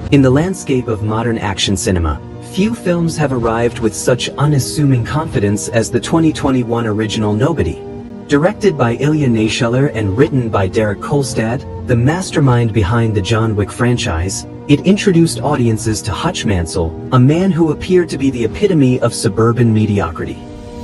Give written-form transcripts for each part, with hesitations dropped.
In the landscape of modern action cinema, few films have arrived with such unassuming confidence as the 2021 original Nobody. Directed by Ilya Naishuller and written by Derek Kolstad, the mastermind behind the John Wick franchise, it introduced audiences to Hutch Mansell, a man who appeared to be the epitome of suburban mediocrity.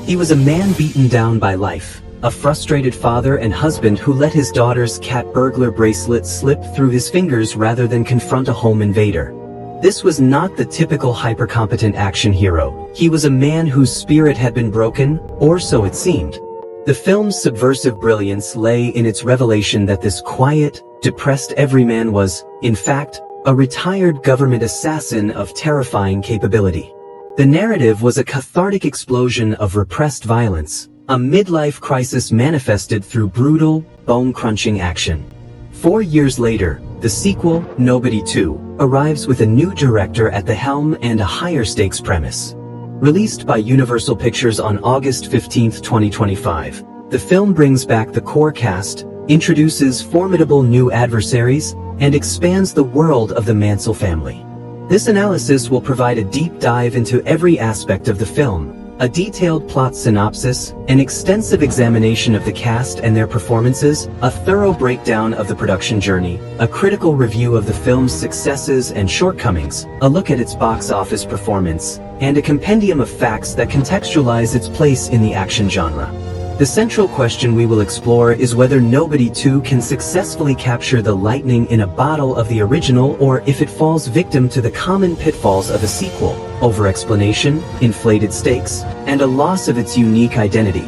He was a man beaten down by life, a frustrated father and husband who let his daughter's cat burglar bracelet slip through his fingers rather than confront a home invader. This was not the typical hyper-competent action hero. He was a man whose spirit had been broken, or so it seemed. The film's subversive brilliance lay in its revelation that this quiet, depressed everyman was, in fact, a retired government assassin of terrifying capability. The narrative was a cathartic explosion of repressed violence, a midlife crisis manifested through brutal, bone-crunching action. 4 years later, the sequel, Nobody 2, arrives with a new director at the helm and a higher-stakes premise. Released by Universal Pictures on August 15, 2025, the film brings back the core cast, introduces formidable new adversaries, and expands the world of the Mansell family. This analysis will provide a deep dive into every aspect of the film, a detailed plot synopsis, an extensive examination of the cast and their performances, a thorough breakdown of the production journey, a critical review of the film's successes and shortcomings, a look at its box office performance, and a compendium of facts that contextualize its place in the action genre. The central question we will explore is whether Nobody 2 can successfully capture the lightning in a bottle of the original, or if it falls victim to the common pitfalls of a sequel: over-explanation, inflated stakes, and a loss of its unique identity.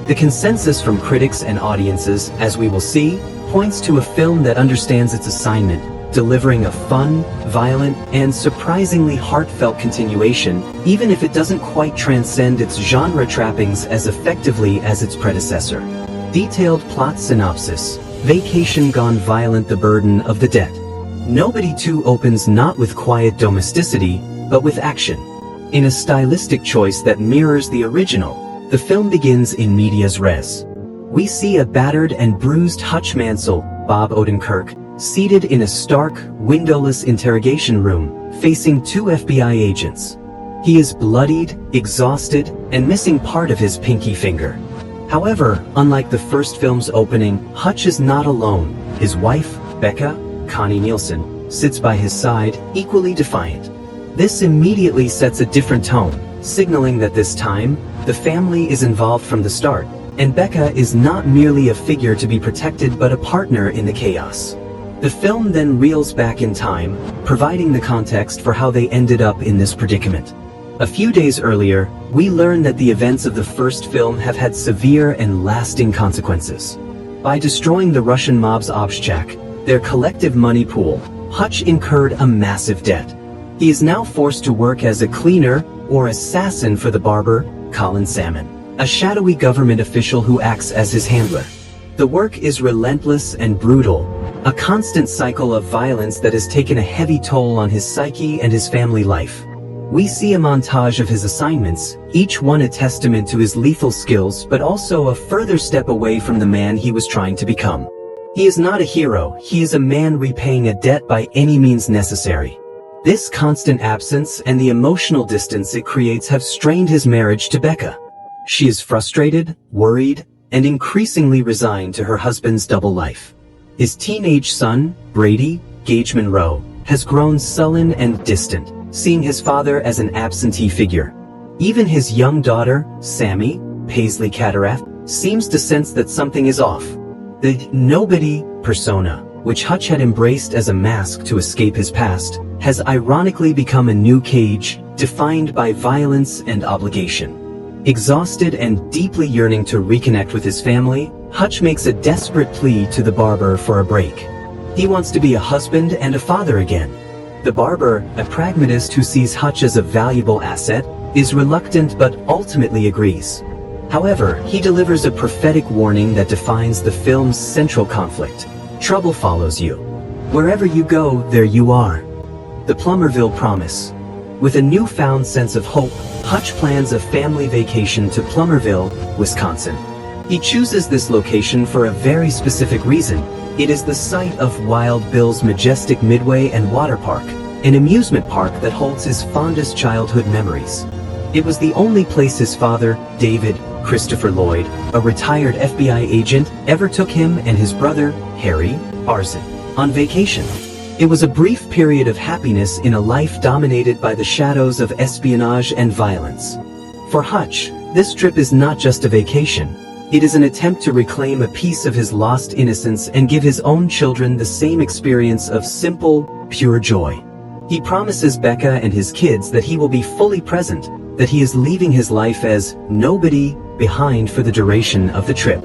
The consensus from critics and audiences, as we will see, points to a film that understands its assignment, delivering a fun, violent, and surprisingly heartfelt continuation, even if it doesn't quite transcend its genre trappings as effectively as its predecessor. Detailed plot synopsis: Vacation gone violent, the burden of the debt. Nobody 2 opens not with quiet domesticity, but with action. In a stylistic choice that mirrors the original, the film begins in medias res. We see a battered and bruised Hutch Mansell, Bob Odenkirk, seated in a stark, windowless interrogation room, facing 2 FBI agents. He is bloodied, exhausted, and missing part of his pinky finger. However, unlike the first film's opening, Hutch is not alone. His wife, Becca, Connie Nielsen, sits by his side, equally defiant. This immediately sets a different tone, signaling that this time, the family is involved from the start, and Becca is not merely a figure to be protected but a partner in the chaos. The film then reels back in time, providing the context for how they ended up in this predicament. A few days earlier, we learn that the events of the first film have had severe and lasting consequences. By destroying the Russian mob's Obshchak, their collective money pool, Hutch incurred a massive debt. He is now forced to work as a cleaner, or assassin, for the barber, Colin, a shadowy government official who acts as his handler. The work is relentless and brutal, a constant cycle of violence that has taken a heavy toll on his psyche and his family life. We see a montage of his assignments, each one a testament to his lethal skills but also a further step away from the man he was trying to become. He is not a hero, he is a man repaying a debt by any means necessary. This constant absence and the emotional distance it creates have strained his marriage to Becca. She is frustrated, worried, and increasingly resigned to her husband's double life. His teenage son, Brady, Gage Monroe, has grown sullen and distant, seeing his father as an absentee figure. Even his young daughter, Sammy, Paisley Catarath, seems to sense that something is off. The Nobody persona, which Hutch had embraced as a mask to escape his past, has ironically become a new cage, defined by violence and obligation. Exhausted and deeply yearning to reconnect with his family, Hutch makes a desperate plea to the barber for a break. He wants to be a husband and a father again. The barber, a pragmatist who sees Hutch as a valuable asset, is reluctant but ultimately agrees. However, he delivers a prophetic warning that defines the film's central conflict. Trouble follows you. Wherever you go, there you are. The Plummerville Promise. With a newfound sense of hope, Hutch plans a family vacation to Plummerville, Wisconsin. He chooses this location for a very specific reason. It is the site of Wild Bill's majestic Midway and water park, an amusement park that holds his fondest childhood memories. It was the only place his father, David Christopher Lloyd, a retired FBI agent, ever took him and his brother, Harry Arson, on vacation. It was a brief period of happiness in a life dominated by the shadows of espionage and violence. For Hutch, this trip is not just a vacation. It is an attempt to reclaim a piece of his lost innocence and give his own children the same experience of simple, pure joy. He promises Becca and his kids that he will be fully present, that he is leaving his life as nobody behind for the duration of the trip.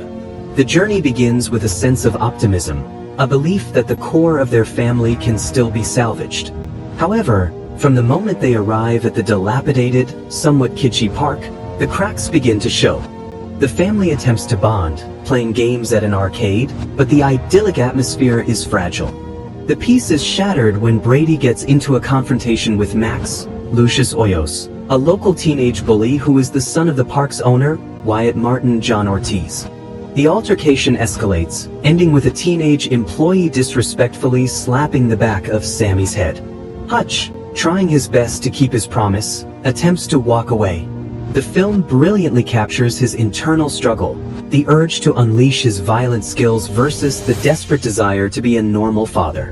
The journey begins with a sense of optimism, a belief that the core of their family can still be salvaged. However, from the moment they arrive at the dilapidated, somewhat kitschy park, the cracks begin to show. The family attempts to bond, playing games at an arcade, but the idyllic atmosphere is fragile. The peace is shattered when Brady gets into a confrontation with Max, Lucius Hoyos, a local teenage bully who is the son of the park's owner, Wyatt Martin John Ortiz. The altercation escalates, ending with a teenage employee disrespectfully slapping the back of Sammy's head. Hutch, trying his best to keep his promise, attempts to walk away. The film brilliantly captures his internal struggle, the urge to unleash his violent skills versus the desperate desire to be a normal father.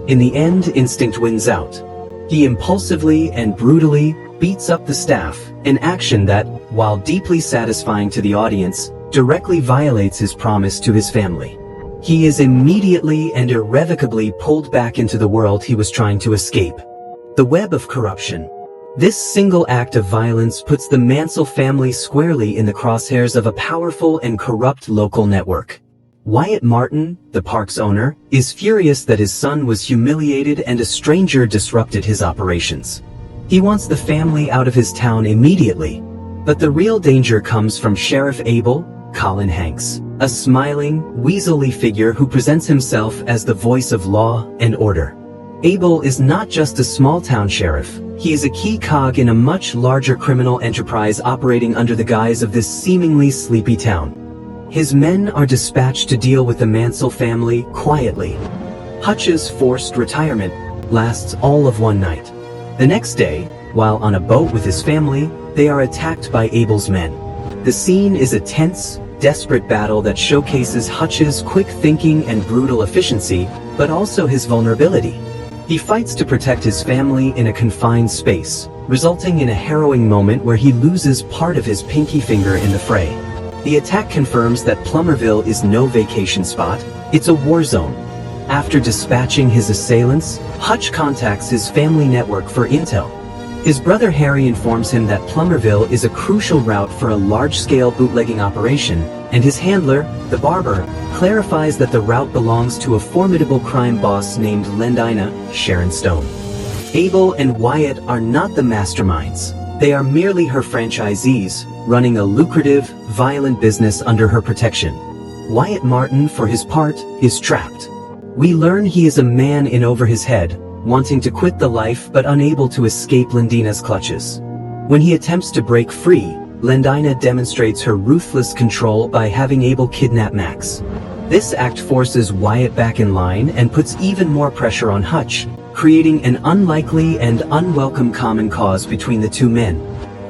In the end, instinct wins out. He impulsively and brutally beats up the staff, an action that, while deeply satisfying to the audience, directly violates his promise to his family. He is immediately and irrevocably pulled back into the world he was trying to escape. The web of corruption. This single act of violence puts the Mansell family squarely in the crosshairs of a powerful and corrupt local network. Wyatt Martin, the park's owner, is furious that his son was humiliated and a stranger disrupted his operations. He wants the family out of his town immediately. But the real danger comes from Sheriff Abel, Colin Hanks, a smiling, weaselly figure who presents himself as the voice of law and order. Abel is not just a small-town sheriff. He is a key cog in a much larger criminal enterprise operating under the guise of this seemingly sleepy town. His men are dispatched to deal with the Mansell family quietly. Hutch's forced retirement lasts all of one night. The next day, while on a boat with his family, they are attacked by Abel's men. The scene is a tense, desperate battle that showcases Hutch's quick thinking and brutal efficiency, but also his vulnerability. He fights to protect his family in a confined space, resulting in a harrowing moment where he loses part of his pinky finger in the fray. The attack confirms that Plummerville is no vacation spot, it's a war zone. After dispatching his assailants, Hutch contacts his family network for intel. His brother Harry informs him that Plummerville is a crucial route for a large-scale bootlegging operation, and his handler, the barber, clarifies that the route belongs to a formidable crime boss named Lendina, Sharon Stone. Abel and Wyatt are not the masterminds. They are merely her franchisees, running a lucrative, violent business under her protection. Wyatt Martin, for his part, is trapped. We learn he is a man in over his head, wanting to quit the life but unable to escape Lendina's clutches. When he attempts to break free, Lendina demonstrates her ruthless control by having Abel kidnap Max. This act forces Wyatt back in line and puts even more pressure on Hutch, creating an unlikely and unwelcome common cause between the two men.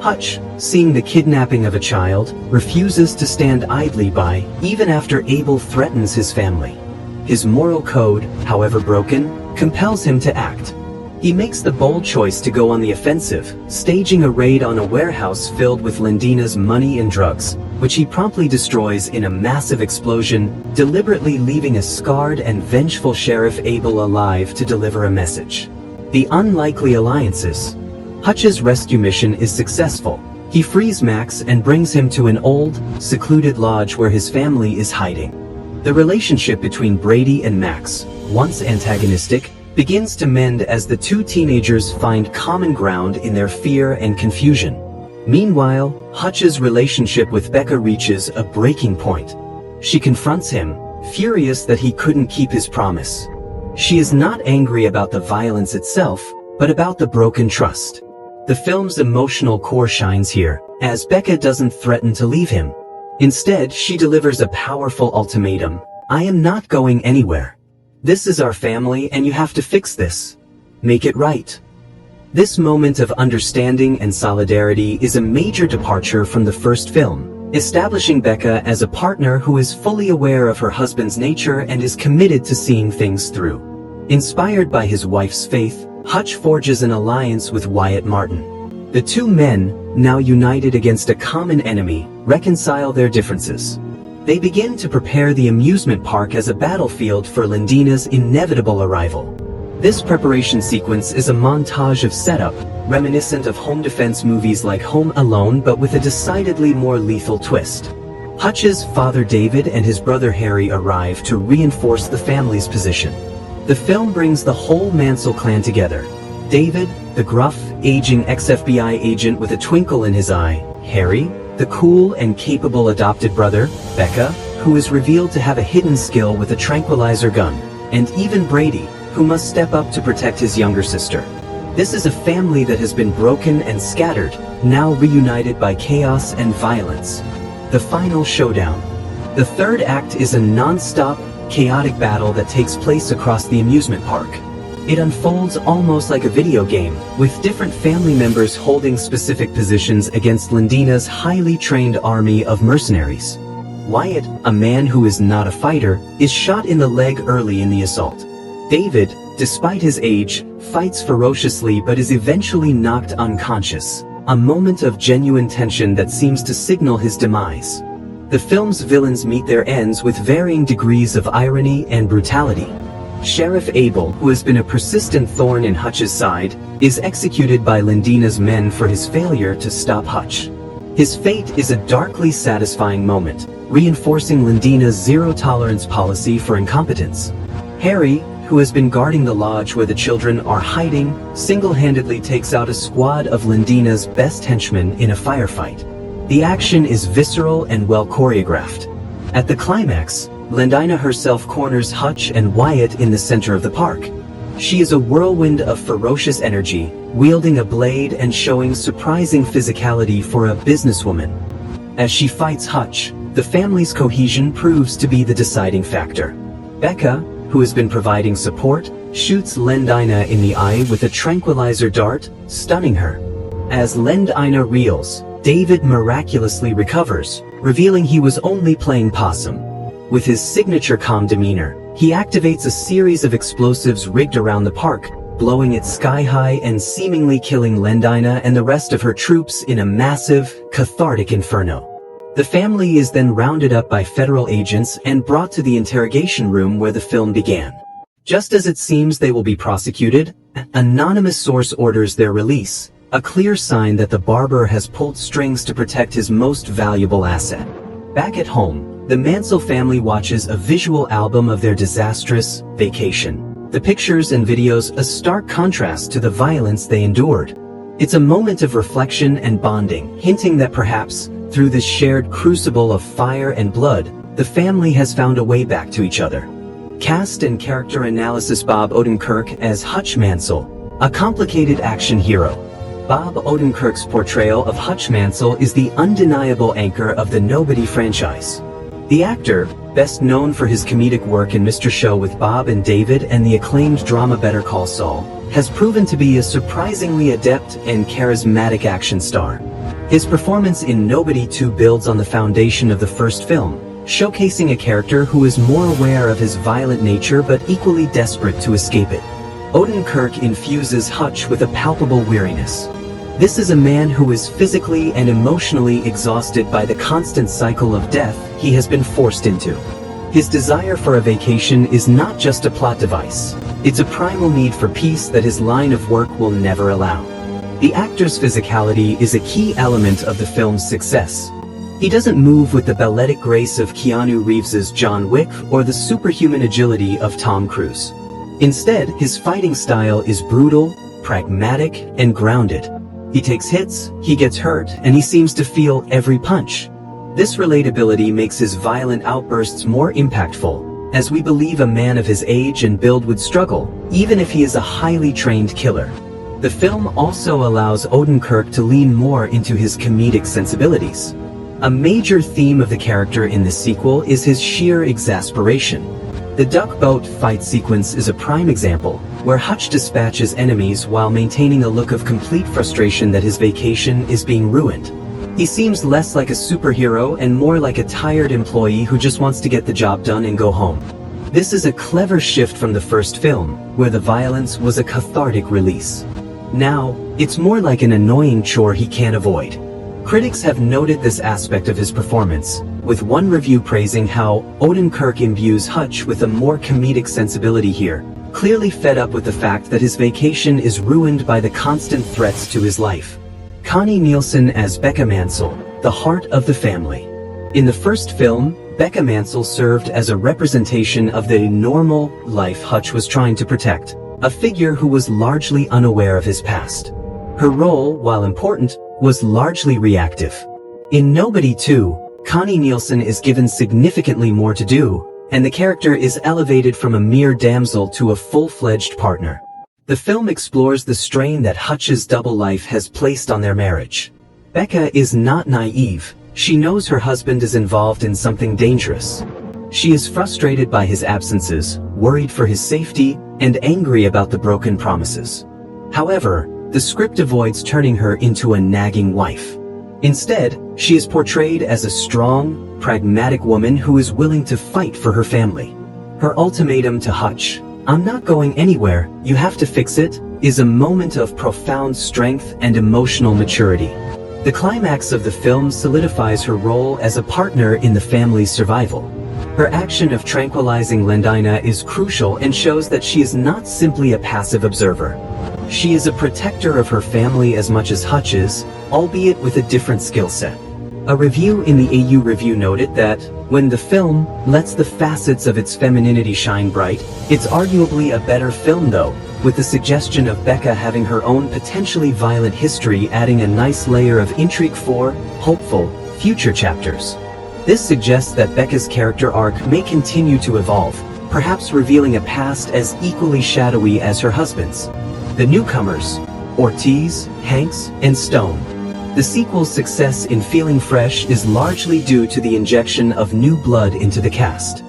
Hutch, seeing the kidnapping of a child, refuses to stand idly by, even after Abel threatens his family. His moral code, however broken, compels him to act. He makes the bold choice to go on the offensive, staging a raid on a warehouse filled with Lendina's money and drugs, which he promptly destroys in a massive explosion, deliberately leaving a scarred and vengeful Sheriff Abel alive to deliver a message. The unlikely alliances. Hutch's rescue mission is successful. He frees Max and brings him to an old, secluded lodge where his family is hiding. The relationship between Brady and Max, once antagonistic, begins to mend as the two teenagers find common ground in their fear and confusion. Meanwhile, Hutch's relationship with Becca reaches a breaking point. She confronts him, furious that he couldn't keep his promise. She is not angry about the violence itself, but about the broken trust. The film's emotional core shines here, as Becca doesn't threaten to leave him. Instead, she delivers a powerful ultimatum: "I am not going anywhere. This is our family and you have to fix this. Make it right." This moment of understanding and solidarity is a major departure from the first film, establishing Becca as a partner who is fully aware of her husband's nature and is committed to seeing things through. Inspired by his wife's faith, Hutch forges an alliance with Wyatt Martin. The two men, now united against a common enemy, reconcile their differences. They begin to prepare the amusement park as a battlefield for Lindina's inevitable arrival. This preparation sequence is a montage of setup, reminiscent of home defense movies like Home Alone but with a decidedly more lethal twist. Hutch's father David and his brother Harry arrive to reinforce the family's position. The film brings the whole Mansell clan together. David, the gruff, aging ex-FBI agent with a twinkle in his eye, Harry, the cool and capable adopted brother, Becca, who is revealed to have a hidden skill with a tranquilizer gun, and even Brady, who must step up to protect his younger sister. This is a family that has been broken and scattered, now reunited by chaos and violence. The final showdown. The third act is a non-stop, chaotic battle that takes place across the amusement park. It unfolds almost like a video game, with different family members holding specific positions against Lindina's highly trained army of mercenaries. Wyatt, a man who is not a fighter, is shot in the leg early in the assault. David, despite his age, fights ferociously but is eventually knocked unconscious, a moment of genuine tension that seems to signal his demise. The film's villains meet their ends with varying degrees of irony and brutality. Sheriff Abel, who has been a persistent thorn in Hutch's side, is executed by Lindina's men for his failure to stop Hutch. His fate is a darkly satisfying moment, reinforcing Lindina's zero-tolerance policy for incompetence. Harry, who has been guarding the lodge where the children are hiding, single-handedly takes out a squad of Lindina's best henchmen in a firefight. The action is visceral and well choreographed. At the climax, Lindina herself corners Hutch and Wyatt in the center of the park. She is a whirlwind of ferocious energy, wielding a blade and showing surprising physicality for a businesswoman. As she fights Hutch, the family's cohesion proves to be the deciding factor. Becca, who has been providing support, shoots Lindina in the eye with a tranquilizer dart, stunning her. As Lindina reels, David miraculously recovers, revealing he was only playing possum. With his signature calm demeanor, he activates a series of explosives rigged around the park, blowing it sky-high and seemingly killing Lindina and the rest of her troops in a massive, cathartic inferno. The family is then rounded up by federal agents and brought to the interrogation room where the film began. Just as it seems they will be prosecuted, an anonymous source orders their release, a clear sign that the barber has pulled strings to protect his most valuable asset. Back at home, the Mansell family watches a visual album of their disastrous vacation. The pictures and videos a stark contrast to the violence they endured. It's a moment of reflection and bonding, hinting that perhaps, through this shared crucible of fire and blood, the family has found a way back to each other. Cast and character analysis. Bob Odenkirk as Hutch Mansell, a complicated action hero. Bob Odenkirk's portrayal of Hutch Mansell is the undeniable anchor of the Nobody franchise. The actor, best known for his comedic work in Mr. Show with Bob and David and the acclaimed drama Better Call Saul, has proven to be a surprisingly adept and charismatic action star. His performance in Nobody 2 builds on the foundation of the first film, showcasing a character who is more aware of his violent nature but equally desperate to escape it. Odenkirk infuses Hutch with a palpable weariness. This is a man who is physically and emotionally exhausted by the constant cycle of death he has been forced into. His desire for a vacation is not just a plot device. It's a primal need for peace that his line of work will never allow. The actor's physicality is a key element of the film's success. He doesn't move with the balletic grace of Keanu Reeves's John Wick or the superhuman agility of Tom Cruise. Instead, his fighting style is brutal, pragmatic, and grounded. He takes hits, he gets hurt, and he seems to feel every punch. This relatability makes his violent outbursts more impactful, as we believe a man of his age and build would struggle, even if he is a highly trained killer. The film also allows Odenkirk to lean more into his comedic sensibilities. A major theme of the character in this sequel is his sheer exasperation. The duck boat fight sequence is a prime example, where Hutch dispatches enemies while maintaining a look of complete frustration that his vacation is being ruined. He seems less like a superhero and more like a tired employee who just wants to get the job done and go home. This is a clever shift from the first film, where the violence was a cathartic release. Now, it's more like an annoying chore he can't avoid. Critics have noted this aspect of his performance, with one review praising how Odenkirk imbues Hutch with a more comedic sensibility here, clearly fed up with the fact that his vacation is ruined by the constant threats to his life. Connie Nielsen as Becca Mansell, the heart of the family. In the first film, Becca Mansell served as a representation of the normal life Hutch was trying to protect, a figure who was largely unaware of his past. Her role, while important, was largely reactive. In Nobody 2, Connie Nielsen is given significantly more to do, and the character is elevated from a mere damsel to a full-fledged partner. The film explores the strain that Hutch's double life has placed on their marriage. Becca is not naive. She knows her husband is involved in something dangerous. She is frustrated by his absences, worried for his safety, and angry about the broken promises. However, the script avoids turning her into a nagging wife. Instead, she is portrayed as a strong, pragmatic woman who is willing to fight for her family. Her ultimatum to Hutch, "I'm not going anywhere, you have to fix it," is a moment of profound strength and emotional maturity. The climax of the film solidifies her role as a partner in the family's survival. Her action of tranquilizing Lendina is crucial and shows that she is not simply a passive observer. She is a protector of her family as much as Hutch is, albeit with a different skill set. A review in the AU Review noted that, when the film lets the facets of its femininity shine bright, it's arguably a better film though, with the suggestion of Becca having her own potentially violent history adding a nice layer of intrigue for, hopeful, future chapters. This suggests that Becca's character arc may continue to evolve, perhaps revealing a past as equally shadowy as her husband's. The newcomers, Ortiz, Hanks, and Stone. The sequel's success in feeling fresh is largely due to the injection of new blood into the cast.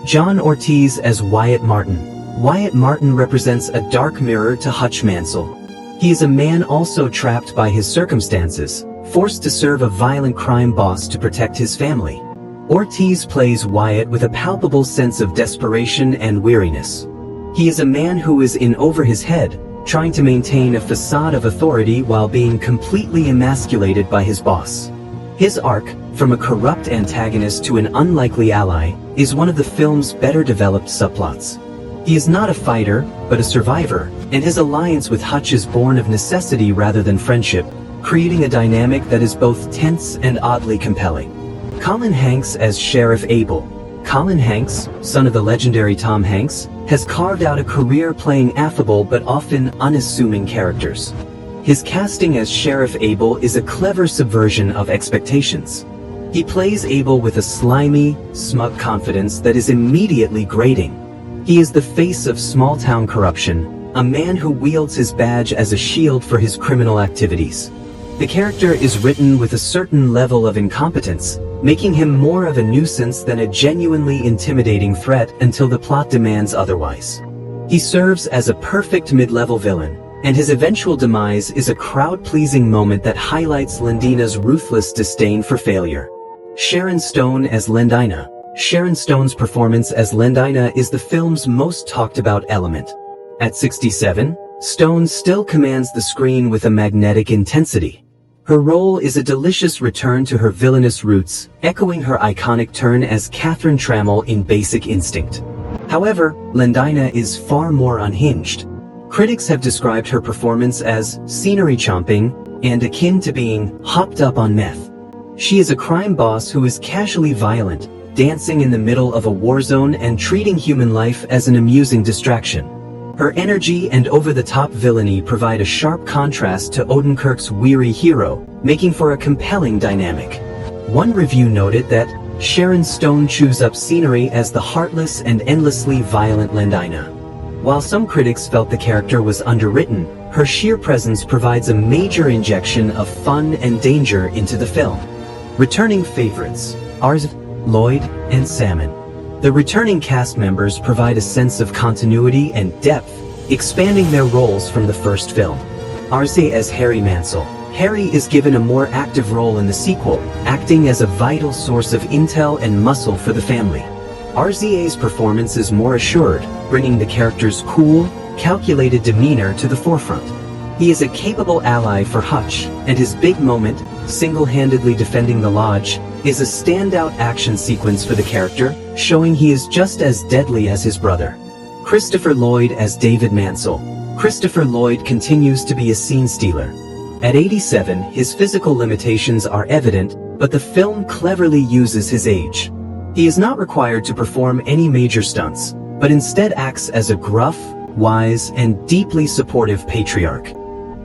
John Ortiz as Wyatt Martin. Wyatt Martin represents a dark mirror to Hutch Mansell. He is a man also trapped by his circumstances, forced to serve a violent crime boss to protect his family. Ortiz plays Wyatt with a palpable sense of desperation and weariness. He is a man who is in over his head, trying to maintain a facade of authority while being completely emasculated by his boss. His arc, from a corrupt antagonist to an unlikely ally, is one of the film's better developed subplots. He is not a fighter, but a survivor, and his alliance with Hutch is born of necessity rather than friendship, creating a dynamic that is both tense and oddly compelling. Colin Hanks as Sheriff Abel. Colin Hanks, son of the legendary Tom Hanks, has carved out a career playing affable but often unassuming characters. His casting as Sheriff Abel is a clever subversion of expectations. He plays Abel with a slimy, smug confidence that is immediately grating. He is the face of small-town corruption, a man who wields his badge as a shield for his criminal activities. The character is written with a certain level of incompetence, making him more of a nuisance than a genuinely intimidating threat until the plot demands otherwise. He serves as a perfect mid-level villain, and his eventual demise is a crowd-pleasing moment that highlights Lendina's ruthless disdain for failure. Sharon Stone as Lendina. Sharon Stone's performance as Lendina is the film's most talked-about element. At 67, Stone still commands the screen with a magnetic intensity. Her role is a delicious return to her villainous roots, echoing her iconic turn as Catherine Trammell in Basic Instinct. However, Lendina is far more unhinged. Critics have described her performance as scenery-chomping and akin to being hopped up on meth. She is a crime boss who is casually violent, dancing in the middle of a war zone and treating human life as an amusing distraction. Her energy and over-the-top villainy provide a sharp contrast to Odenkirk's weary hero, making for a compelling dynamic. One review noted that Sharon Stone chews up scenery as the heartless and endlessly violent Lendina. While some critics felt the character was underwritten, her sheer presence provides a major injection of fun and danger into the film. Returning favorites: Lloyd, and Salmon. The returning cast members provide a sense of continuity and depth, expanding their roles from the first film. Arze as Harry Mansell. Harry is given a more active role in the sequel, acting as a vital source of intel and muscle for the family. Arze's performance is more assured, bringing the character's cool, calculated demeanor to the forefront. He is a capable ally for Hutch, and his big moment, single-handedly defending the lodge, is a standout action sequence for the character, showing he is just as deadly as his brother. Christopher Lloyd as David Mansell. Christopher Lloyd continues to be a scene stealer. At 87, his physical limitations are evident, but the film cleverly uses his age. He is not required to perform any major stunts, but instead acts as a gruff, wise, and deeply supportive patriarch.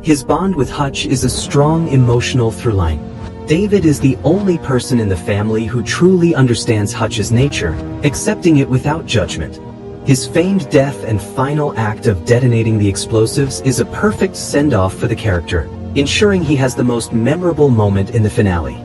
His bond with Hutch is a strong emotional throughline. David is the only person in the family who truly understands Hutch's nature, accepting it without judgment. His famed death and final act of detonating the explosives is a perfect send-off for the character, ensuring he has the most memorable moment in the finale.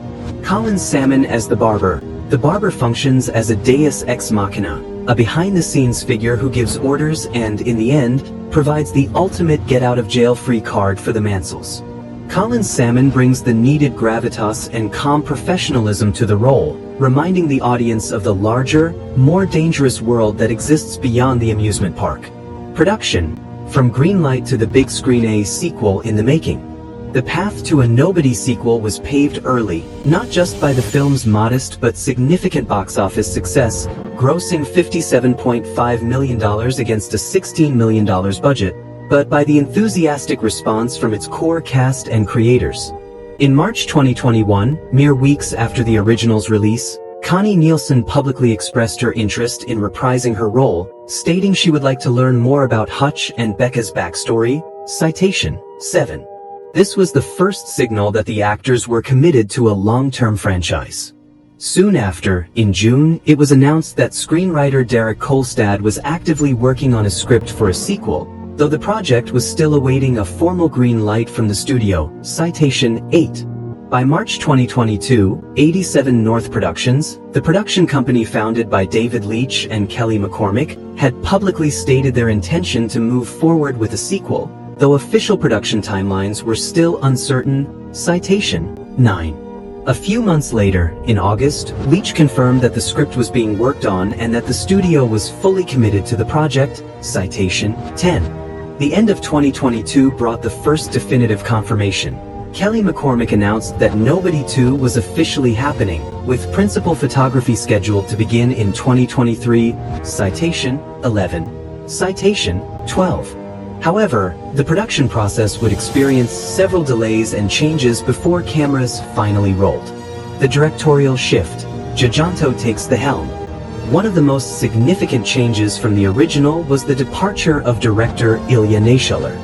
Colin Salmon as the barber. The barber functions as a deus ex machina, a behind-the-scenes figure who gives orders and, in the end, provides the ultimate get-out-of-jail-free card for the Mansells. Colin Salmon brings the needed gravitas and calm professionalism to the role, reminding the audience of the larger, more dangerous world that exists beyond the amusement park. Production. From greenlight to the big screen, a sequel in the making. The path to a Nobody sequel was paved early, not just by the film's modest but significant box office success, grossing $57.5 million against a $16 million budget, but by the enthusiastic response from its core cast and creators. In March 2021, mere weeks after the original's release, Connie Nielsen publicly expressed her interest in reprising her role, stating she would like to learn more about Hutch and Becca's backstory. Citation 7. This was the first signal that the actors were committed to a long-term franchise. Soon after, in June, it was announced that screenwriter Derek Kolstad was actively working on a script for a sequel, though the project was still awaiting a formal green light from the studio. Citation 8. By March 2022, 87 North Productions, the production company founded by David Leitch and Kelly McCormick, had publicly stated their intention to move forward with a sequel, though official production timelines were still uncertain. Citation 9. A few months later, in August, Leitch confirmed that the script was being worked on and that the studio was fully committed to the project. Citation 10. The end of 2022 brought the first definitive confirmation. Kelly McCormick announced that Nobody 2 was officially happening, with principal photography scheduled to begin in 2023. Citation 11. Citation 12. However, the production process would experience several delays and changes before cameras finally rolled. The directorial shift. Tjahjanto takes the helm. One of the most significant changes from the original was the departure of director Ilya Naishuller.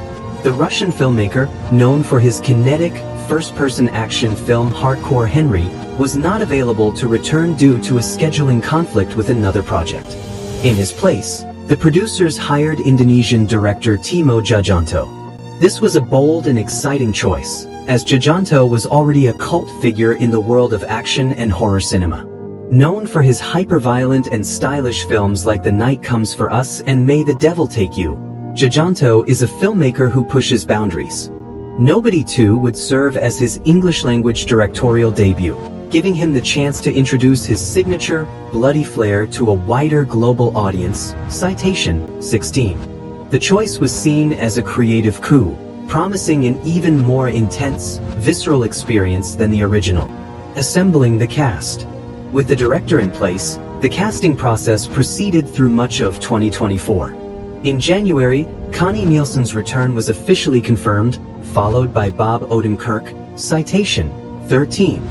The Russian filmmaker, known for his kinetic, first-person action film Hardcore Henry, was not available to return due to a scheduling conflict with another project. In his place, the producers hired Indonesian director Timo Tjahjanto. This was a bold and exciting choice, as Tjahjanto was already a cult figure in the world of action and horror cinema. Known for his hyper-violent and stylish films like The Night Comes for Us and May the Devil Take You, Tjahjanto is a filmmaker who pushes boundaries. Nobody 2 would serve as his English-language directorial debut, giving him the chance to introduce his signature, bloody flair to a wider global audience. Citation 16. The choice was seen as a creative coup, promising an even more intense, visceral experience than the original. Assembling the cast. With the director in place, the casting process proceeded through much of 2024. In January, Connie Nielsen's return was officially confirmed, followed by Bob Odenkirk. Citation 13.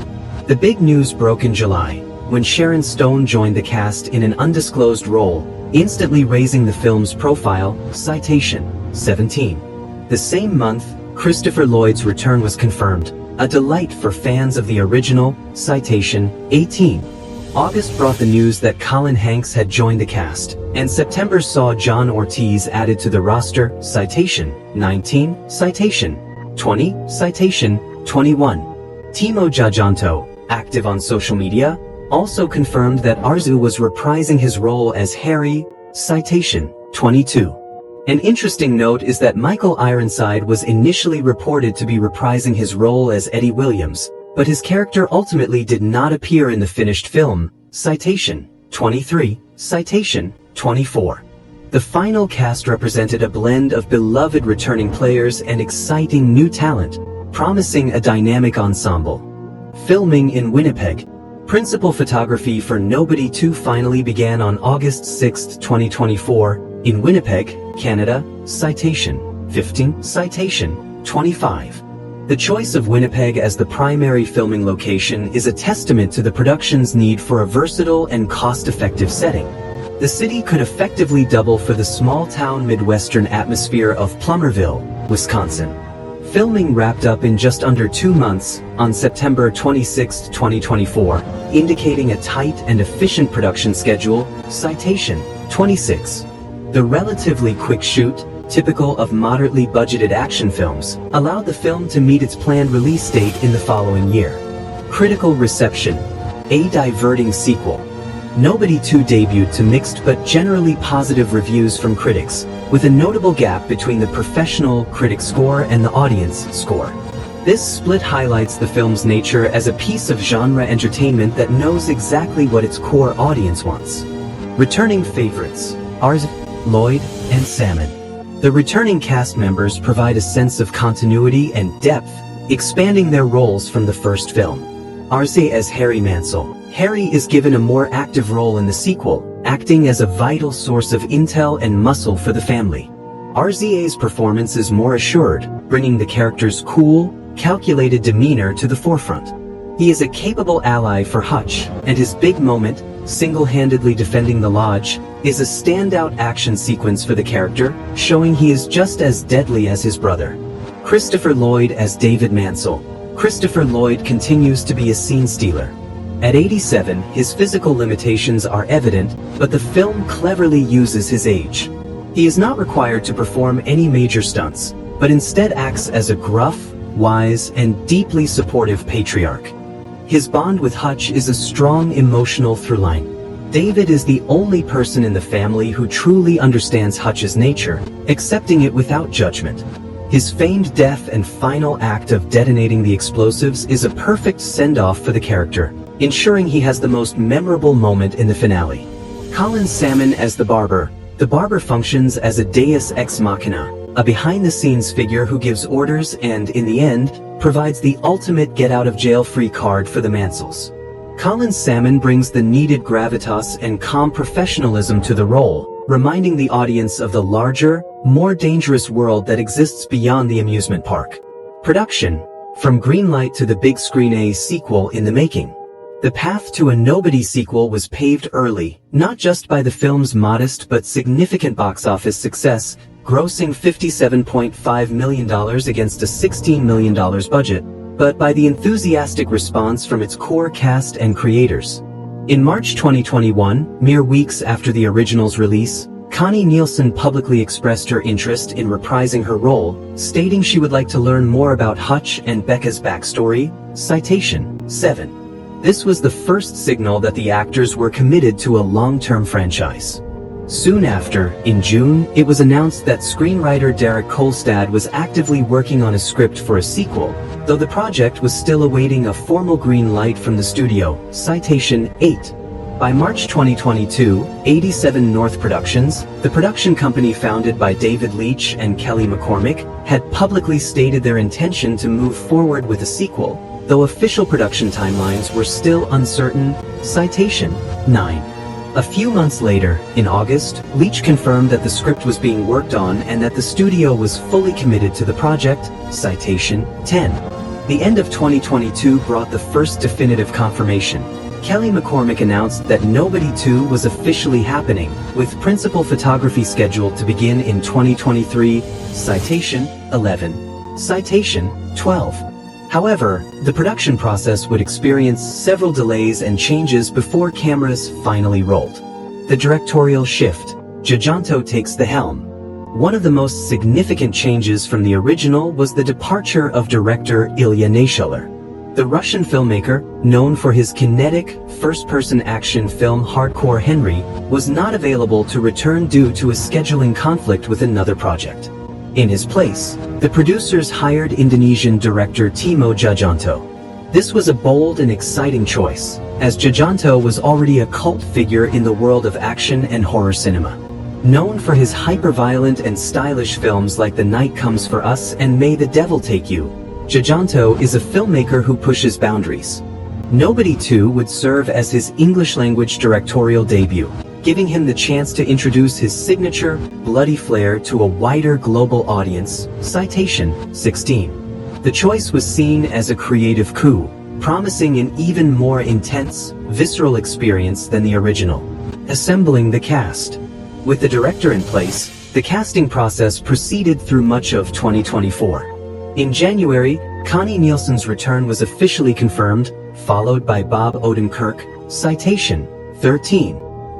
The big news broke in July, when Sharon Stone joined the cast in an undisclosed role, instantly raising the film's profile. Citation 17. The same month, Christopher Lloyd's return was confirmed, a delight for fans of the original. Citation 18. August brought the news that Colin Hanks had joined the cast, and September saw John Ortiz added to the roster. Citation 19. Citation 20. Citation 21. Timo Tjahjanto, active on social media, also confirmed that Arzu was reprising his role as Harry. Citation 22. An interesting note is that Michael Ironside was initially reported to be reprising his role as Eddie Williams, but his character ultimately did not appear in the finished film. Citation 23, citation 24. The final cast represented a blend of beloved returning players and exciting new talent, promising a dynamic ensemble. Filming in Winnipeg. Principal photography for Nobody 2 finally began on August 6, 2024, in Winnipeg, Canada. Citation 15, citation 25. The choice of Winnipeg as the primary filming location is a testament to the production's need for a versatile and cost-effective setting. The city could effectively double for the small-town Midwestern atmosphere of Plumerville, Wisconsin. Filming wrapped up in just under 2 months, on September 26, 2024, indicating a tight and efficient production schedule. Citation 26. The relatively quick shoot, typical of moderately budgeted action films, allowed the film to meet its planned release date in the following year. Critical reception. A diverting sequel. Nobody 2 debuted to mixed but generally positive reviews from critics, with a notable gap between the professional critic score and the audience score. This split highlights the film's nature as a piece of genre entertainment that knows exactly what its core audience wants. Returning favorites: Ortiz, Lloyd, and Salmon. The returning cast members provide a sense of continuity and depth, expanding their roles from the first film. Ortiz as Harry Mansell. Harry is given a more active role in the sequel, acting as a vital source of intel and muscle for the family. Orz's performance is more assured, bringing the character's cool, calculated demeanor to the forefront. He is a capable ally for Hutch, and his big moment, single-handedly defending the lodge, is a standout action sequence for the character, showing he is just as deadly as his brother. Christopher Lloyd as David Mansell. Christopher Lloyd continues to be a scene stealer. At 87, his physical limitations are evident, but the film cleverly uses his age. He is not required to perform any major stunts, but instead acts as a gruff, wise, and deeply supportive patriarch. His bond with Hutch is a strong emotional throughline. David is the only person in the family who truly understands Hutch's nature, accepting it without judgment. His feigned death and final act of detonating the explosives is a perfect send-off for the character, ensuring he has the most memorable moment in the finale. Colin Salmon as the barber. The barber functions as a deus ex machina, a behind-the-scenes figure who gives orders and, in the end, provides the ultimate get-out-of-jail-free card for the Mansells. Colin Salmon brings the needed gravitas and calm professionalism to the role, reminding the audience of the larger, more dangerous world that exists beyond the amusement park. Production. From greenlight to the big screen, a sequel in the making. The path to a Nobody sequel was paved early, not just by the film's modest but significant box office success, grossing $57.5 million against a $16 million budget, but by the enthusiastic response from its core cast and creators. In March 2021, mere weeks after the original's release, Connie Nielsen publicly expressed her interest in reprising her role, stating she would like to learn more about Hutch and Becca's backstory. Citation 7. This was the first signal that the actors were committed to a long-term franchise. Soon after, in June, it was announced that screenwriter Derek Kolstad was actively working on a script for a sequel, though the project was still awaiting a formal green light from the studio. Citation 8. By March 2022, 87 North Productions, the production company founded by David Leitch and Kelly McCormick, had publicly stated their intention to move forward with a sequel, though official production timelines were still uncertain. Citation 9. A few months later, in August, Leitch confirmed that the script was being worked on and that the studio was fully committed to the project. Citation 10. The end of 2022 brought the first definitive confirmation. Kelly McCormick announced that Nobody 2 was officially happening, with principal photography scheduled to begin in 2023. Citation 11. Citation 12. However, the production process would experience several delays and changes before cameras finally rolled. The directorial shift. Tjahjanto takes the helm. One of the most significant changes from the original was the departure of director Ilya Naishuller. The Russian filmmaker, known for his kinetic, first-person action film Hardcore Henry, was not available to return due to a scheduling conflict with another project. In his place, the producers hired Indonesian director Timo Tjahjanto. This was a bold and exciting choice, as Tjahjanto was already a cult figure in the world of action and horror cinema. Known for his hyper-violent and stylish films like The Night Comes for Us and May the Devil Take You, Tjahjanto is a filmmaker who pushes boundaries. Nobody 2 would serve as his English-language directorial debut, giving him the chance to introduce his signature, bloody flair to a wider global audience. Citation, 16. The choice was seen as a creative coup, promising an even more intense, visceral experience than the original. Assembling the cast. With the director in place, the casting process proceeded through much of 2024. In January, Connie Nielsen's return was officially confirmed, followed by Bob Odenkirk. Citation, 13.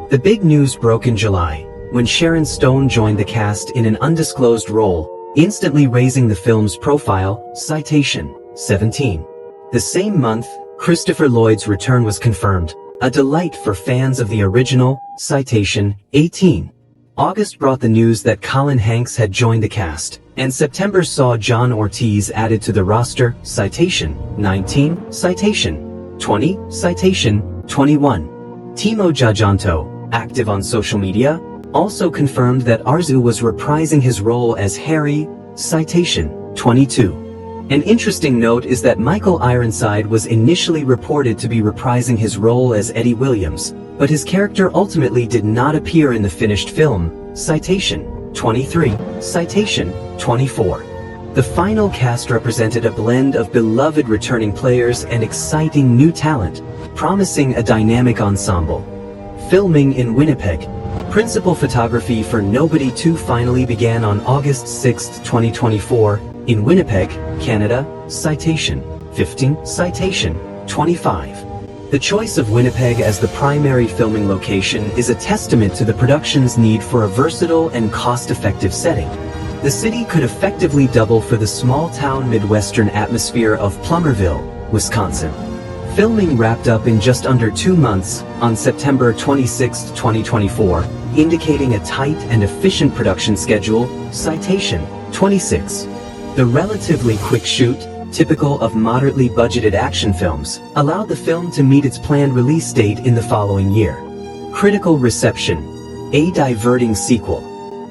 The big news broke in July, when Sharon Stone joined the cast in an undisclosed role, instantly raising the film's profile. Citation, 17. The same month, Christopher Lloyd's return was confirmed, a delight for fans of the original. Citation, 18. August brought the news that Colin had joined the cast, and September saw John Ortiz added to the roster. Citation, 19. Citation, 20. Citation, 21. Timo Tjahjanto, active on social media, also confirmed that Arzu was reprising his role as Harry. Citation, 22. An interesting note is that Michael Ironside was initially reported to be reprising his role as Eddie Williams, but his character ultimately did not appear in the finished film. Citation, 23. Citation, 24. The final cast represented a blend of beloved returning players and exciting new talent, promising a dynamic ensemble. Filming in Winnipeg. Principal photography for Nobody 2 finally began on August 6, 2024, in Winnipeg, Canada. Citation, 15. Citation, 25. The choice of Winnipeg as the primary filming location is a testament to the production's need for a versatile and cost-effective setting. The city could effectively double for the small-town Midwestern atmosphere of Plumerville, Wisconsin. Filming wrapped up in just under 2 months, on September 26, 2024, indicating a tight and efficient production schedule. Citation, 26. The relatively quick shoot, typical of moderately budgeted action films, allowed the film to meet its planned release date in the following year. Critical reception. A diverting sequel.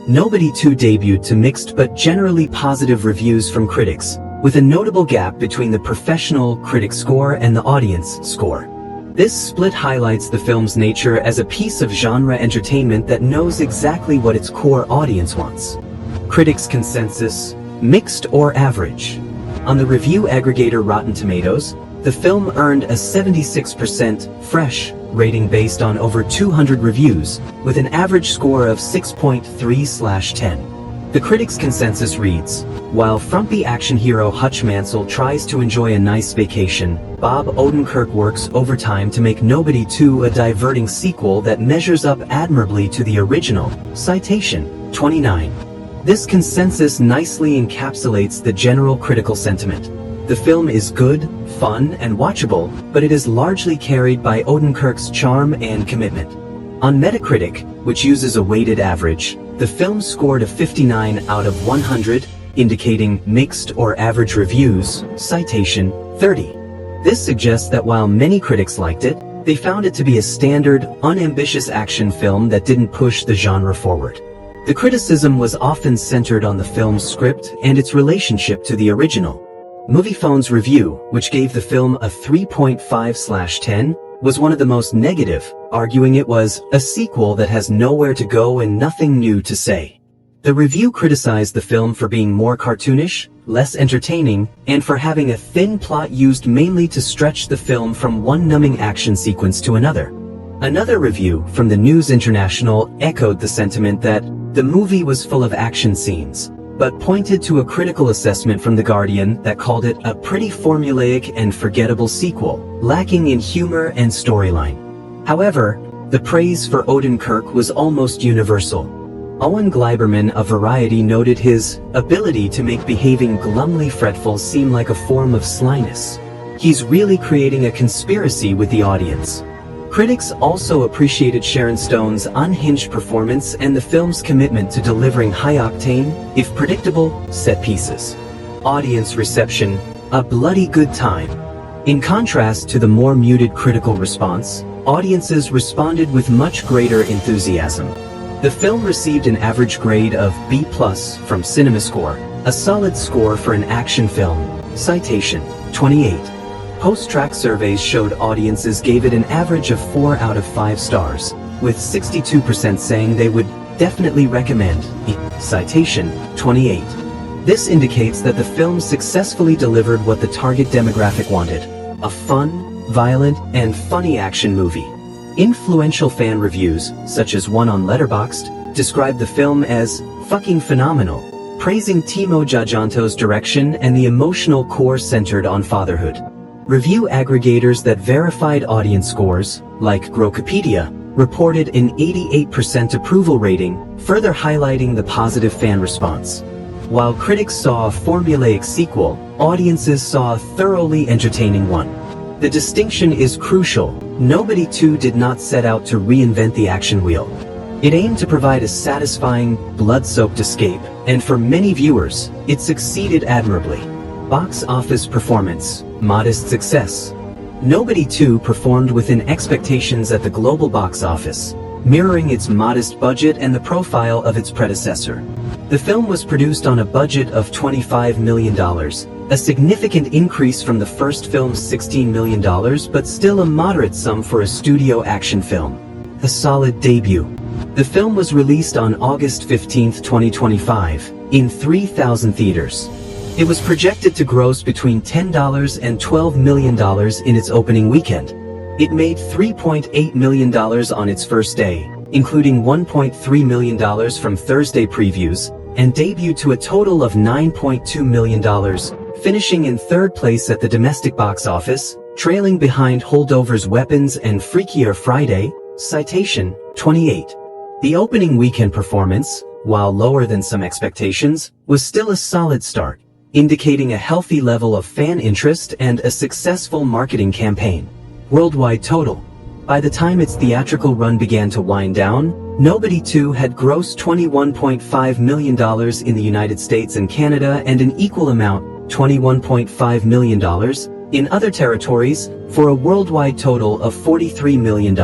Nobody 2 debuted to mixed but generally positive reviews from critics, with a notable gap between the professional critic score and the audience score. This split highlights the film's nature as a piece of genre entertainment that knows exactly what its core audience wants. Critics' consensus, mixed or average. On the review aggregator Rotten Tomatoes, the film earned a 76% fresh rating based on over 200 reviews, with an average score of 6.3/10. The critics' consensus reads, while frumpy action hero Hutch Mansell tries to enjoy a nice vacation, Bob Odenkirk works overtime to make Nobody 2 a diverting sequel that measures up admirably to the original. Citation, 29. This consensus nicely encapsulates the general critical sentiment. The film is good, fun, and watchable, but it is largely carried by Odenkirk's charm and commitment. On Metacritic, which uses a weighted average, the film scored a 59 out of 100, indicating mixed or average reviews. Citation, 30. This suggests that while many critics liked it, they found it to be a standard, unambitious action film that didn't push the genre forward. The criticism was often centered on the film's script and its relationship to the original. Moviephone's review, which gave the film a 3.5/10, was one of the most negative, arguing it was a sequel that has nowhere to go and nothing new to say. The review criticized the film for being more cartoonish, less entertaining, and for having a thin plot used mainly to stretch the film from one numbing action sequence to another. Another review, from the News International, echoed the sentiment that the movie was full of action scenes, but pointed to a critical assessment from The Guardian that called it a pretty formulaic and forgettable sequel, lacking in humor and storyline. However, the praise for Odenkirk was almost universal. Owen Gleiberman of Variety noted his ability to make behaving glumly fretful seem like a form of slyness. He's really creating a conspiracy with the audience. Critics also appreciated Sharon Stone's unhinged performance and the film's commitment to delivering high-octane, if predictable, set pieces. Audience reception: a bloody good time. In contrast to the more muted critical response, audiences responded with much greater enthusiasm. The film received an average grade of B+ from CinemaScore, a solid score for an action film. Citation: 28. Post-track surveys showed audiences gave it an average of 4 out of 5 stars, with 62% saying they would definitely recommend. Citation: 28. This indicates that the film successfully delivered what the target demographic wanted: a fun, violent, and funny action movie. Influential fan reviews, such as one on Letterboxd, described the film as fucking phenomenal, praising Timo Tjahjanto's direction and the emotional core centered on fatherhood. Review aggregators that verified audience scores, like Grokopedia, reported an 88% approval rating, further highlighting the positive fan response. While critics saw a formulaic sequel, audiences saw a thoroughly entertaining one. The distinction is crucial. Nobody 2 did not set out to reinvent the action wheel. It aimed to provide a satisfying, blood-soaked escape, and for many viewers, it succeeded admirably. Box office performance: modest success. Nobody 2 performed within expectations at the global box office, mirroring its modest budget and the profile of its predecessor. The film was produced on a budget of $25 million, a significant increase from the first film's $16 million, but still a moderate sum for a studio action film. A solid debut. The film was released on August 15, 2025, in 3,000 theaters. It was projected to gross between $10 and $12 million in its opening weekend. It made $3.8 million on its first day, including $1.3 million from Thursday previews, and debuted to a total of $9.2 million, finishing in third place at the domestic box office, trailing behind Holdovers Weapons and Freakier Friday. Citation: 28. The opening weekend performance, while lower than some expectations, was still a solid start, indicating a healthy level of fan interest and a successful marketing campaign. Worldwide total. By the time its theatrical run began to wind down, Nobody 2 had grossed $21.5 million in the United States and Canada and an equal amount, $21.5 million, in other territories, for a worldwide total of $43 million.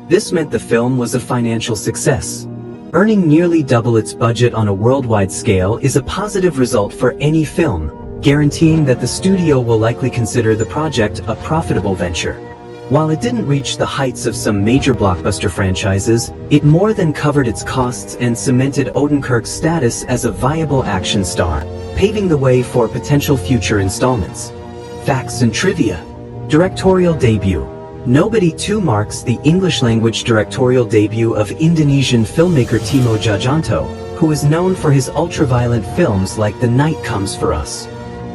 This meant the film was a financial success. Earning nearly double its budget on a worldwide scale is a positive result for any film, guaranteeing that the studio will likely consider the project a profitable venture. While it didn't reach the heights of some major blockbuster franchises, it more than covered its costs and cemented Odenkirk's status as a viable action star, paving the way for potential future installments. Facts and trivia. Directorial debut. Nobody 2 marks the English-language directorial debut of Indonesian filmmaker Timo Tjahjanto, who is known for his ultra-violent films like The Night Comes for Us.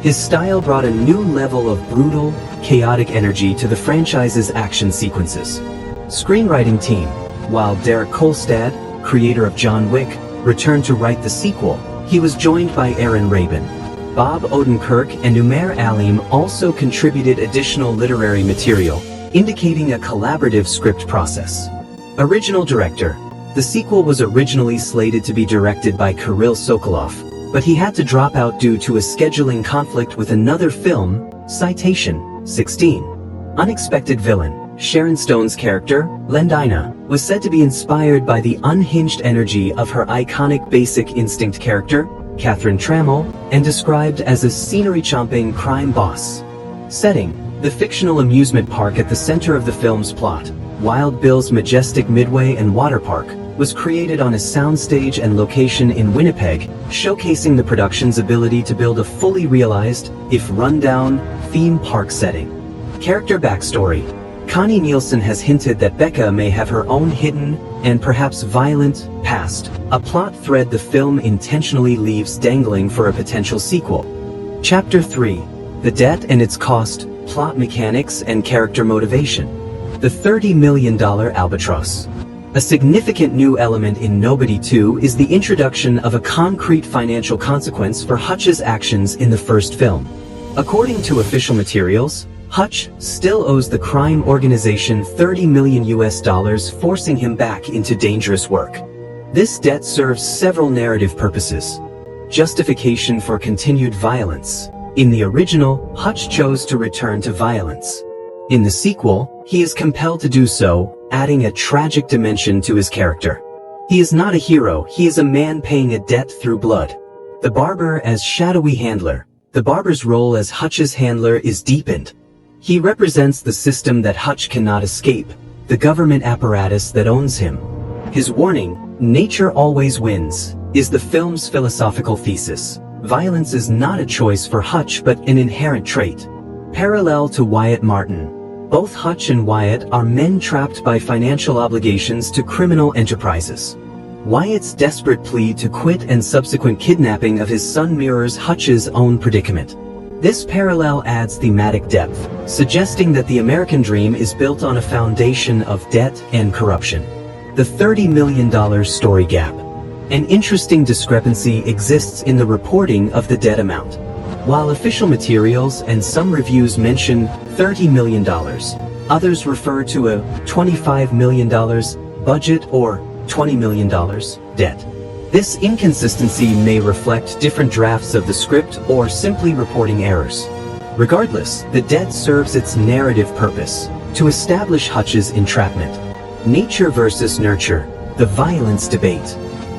His style brought a new level of brutal, chaotic energy to the franchise's action sequences. Screenwriting team. While Derek Kolstad, creator of John Wick, returned to write the sequel, he was joined by Aaron Rabin. Bob Odenkirk and Umair Alim also contributed additional literary material, indicating a collaborative script process. Original director. The sequel was originally slated to be directed by Kirill Sokolov, but he had to drop out due to a scheduling conflict with another film. Citation: 16. Unexpected villain. Sharon Stone's character, Lendina, was said to be inspired by the unhinged energy of her iconic Basic Instinct character, Catherine Trammell, and described as a scenery-chomping crime boss. Setting: the fictional amusement park at the center of the film's plot, Wild Bill's majestic Midway and Water Park, was created on a soundstage and location in Winnipeg, showcasing the production's ability to build a fully realized, if run-down, theme park setting. Character backstory. Connie Nielsen has hinted that Becca may have her own hidden, and perhaps violent, past, a plot thread the film intentionally leaves dangling for a potential sequel. Chapter 3. The Debt and Its Cost, Plot Mechanics and Character Motivation. The $30 million Albatross. A significant new element in Nobody 2 is the introduction of a concrete financial consequence for Hutch's actions in the first film. According to official materials, Hutch still owes the crime organization $30 million, forcing him back into dangerous work. This debt serves several narrative purposes. Justification for continued violence. In the original, Hutch chose to return to violence. In the sequel, he is compelled to do so, adding a tragic dimension to his character. He is not a hero, he is a man paying a debt through blood. The barber as shadowy handler. The barber's role as Hutch's handler is deepened. He represents the system that Hutch cannot escape, the government apparatus that owns him. His warning, nature always wins, is the film's philosophical thesis. Violence is not a choice for Hutch but an inherent trait. Parallel to Wyatt Martin. Both Hutch and Wyatt are men trapped by financial obligations to criminal enterprises. Wyatt's desperate plea to quit and subsequent kidnapping of his son mirrors Hutch's own predicament. This parallel adds thematic depth, suggesting that the American dream is built on a foundation of debt and corruption. The $30 million story gap. An interesting discrepancy exists in the reporting of the debt amount. While official materials and some reviews mention $30 million, others refer to a $25 million budget or $20 million debt. This inconsistency may reflect different drafts of the script or simply reporting errors. Regardless, the debt serves its narrative purpose, to establish Hutch's entrapment. Nature versus nurture, the violence debate.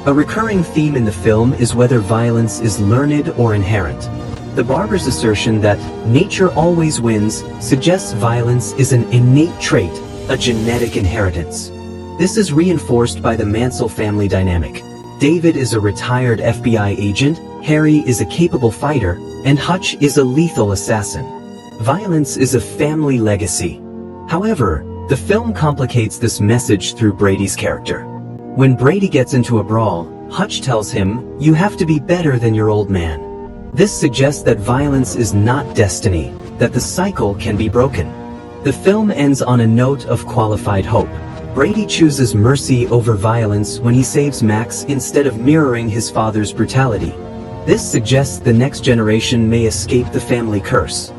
A recurring theme in the film is whether violence is learned or inherent. The barber's assertion that nature always wins suggests violence is an innate trait, a genetic inheritance. This is reinforced by the Mansell family dynamic. David is a retired FBI agent, Harry is a capable fighter, and Hutch is a lethal assassin. Violence is a family legacy. However, the film complicates this message through Brady's character. When Brady gets into a brawl, Hutch tells him, "You have to be better than your old man." This suggests that violence is not destiny, that the cycle can be broken. The film ends on a note of qualified hope. Brady chooses mercy over violence when he saves Max instead of mirroring his father's brutality. This suggests the next generation may escape the family curse.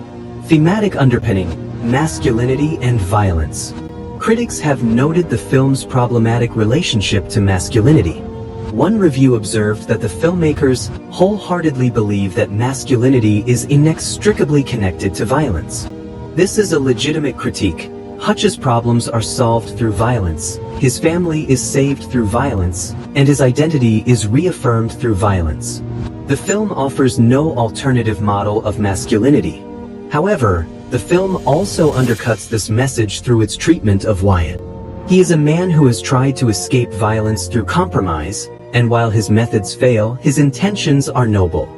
Thematic underpinning, masculinity and violence. Critics have noted the film's problematic relationship to masculinity. One review observed that the filmmakers wholeheartedly believe that masculinity is inextricably connected to violence. This is a legitimate critique. Hutch's problems are solved through violence, his family is saved through violence, and his identity is reaffirmed through violence. The film offers no alternative model of masculinity. However, the film also undercuts this message through its treatment of Wyatt. He is a man who has tried to escape violence through compromise, and while his methods fail, his intentions are noble.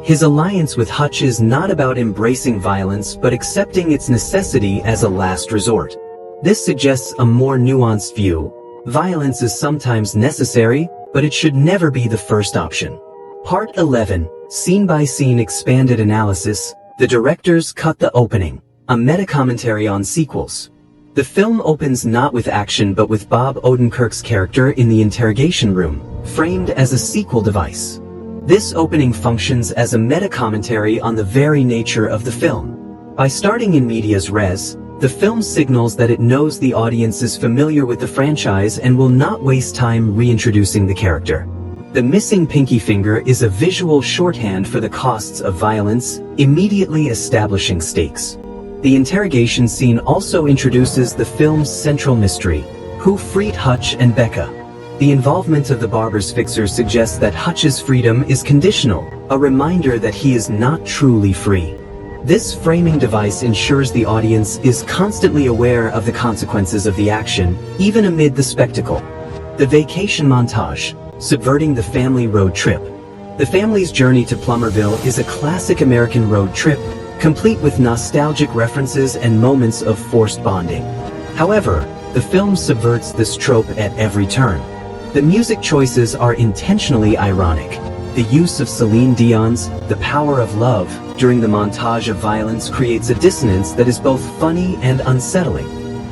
His alliance with Hutch is not about embracing violence but accepting its necessity as a last resort. This suggests a more nuanced view. Violence is sometimes necessary, but it should never be the first option. Part 11, Scene-by-Scene Expanded Analysis. The director's cut the opening. A meta-commentary on sequels. The film opens not with action but with Bob Odenkirk's character in the interrogation room, framed as a sequel device. This opening functions as a meta-commentary on the very nature of the film. By starting in medias res, the film signals that it knows the audience is familiar with the franchise and will not waste time reintroducing the character. The missing pinky finger is a visual shorthand for the costs of violence, immediately establishing stakes. The interrogation scene also introduces the film's central mystery: who freed Hutch and Becca? The involvement of the barber's fixer suggests that Hutch's freedom is conditional, a reminder that he is not truly free. This framing device ensures the audience is constantly aware of the consequences of the action, even amid the spectacle. The vacation montage, subverting the family road trip. The family's journey to Plummerville is a classic American road trip, complete with nostalgic references and moments of forced bonding. However, the film subverts this trope at every turn. The music choices are intentionally ironic. The use of Celine Dion's "The Power of Love" during the montage of violence creates a dissonance that is both funny and unsettling.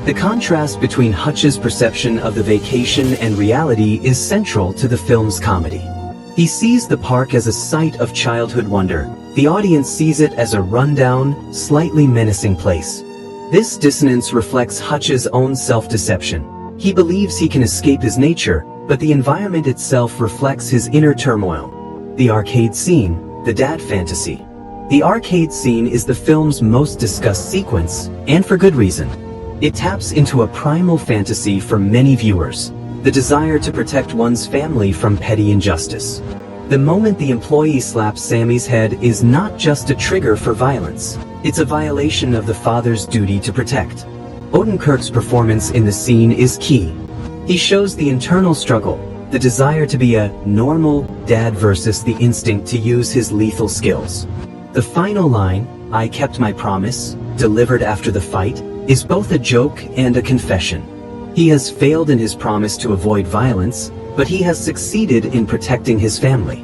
The contrast between Hutch's perception of the vacation and reality is central to the film's comedy. He sees the park as a site of childhood wonder, The audience sees it as a rundown, slightly menacing place. This dissonance reflects Hutch's own self-deception. He believes he can escape his nature, but the environment itself reflects his inner turmoil. The arcade scene, the dad fantasy. The arcade scene is the film's most discussed sequence, and for good reason. It taps into a primal fantasy for many viewers, the desire to protect one's family from petty injustice. The moment the employee slaps Sammy's head is not just a trigger for violence, it's a violation of the father's duty to protect. Odenkirk's performance in the scene is key. He shows the internal struggle, the desire to be a normal dad versus the instinct to use his lethal skills. The final line, "I kept my promise," delivered after the fight, is both a joke and a confession. He has failed in his promise to avoid violence, but he has succeeded in protecting his family.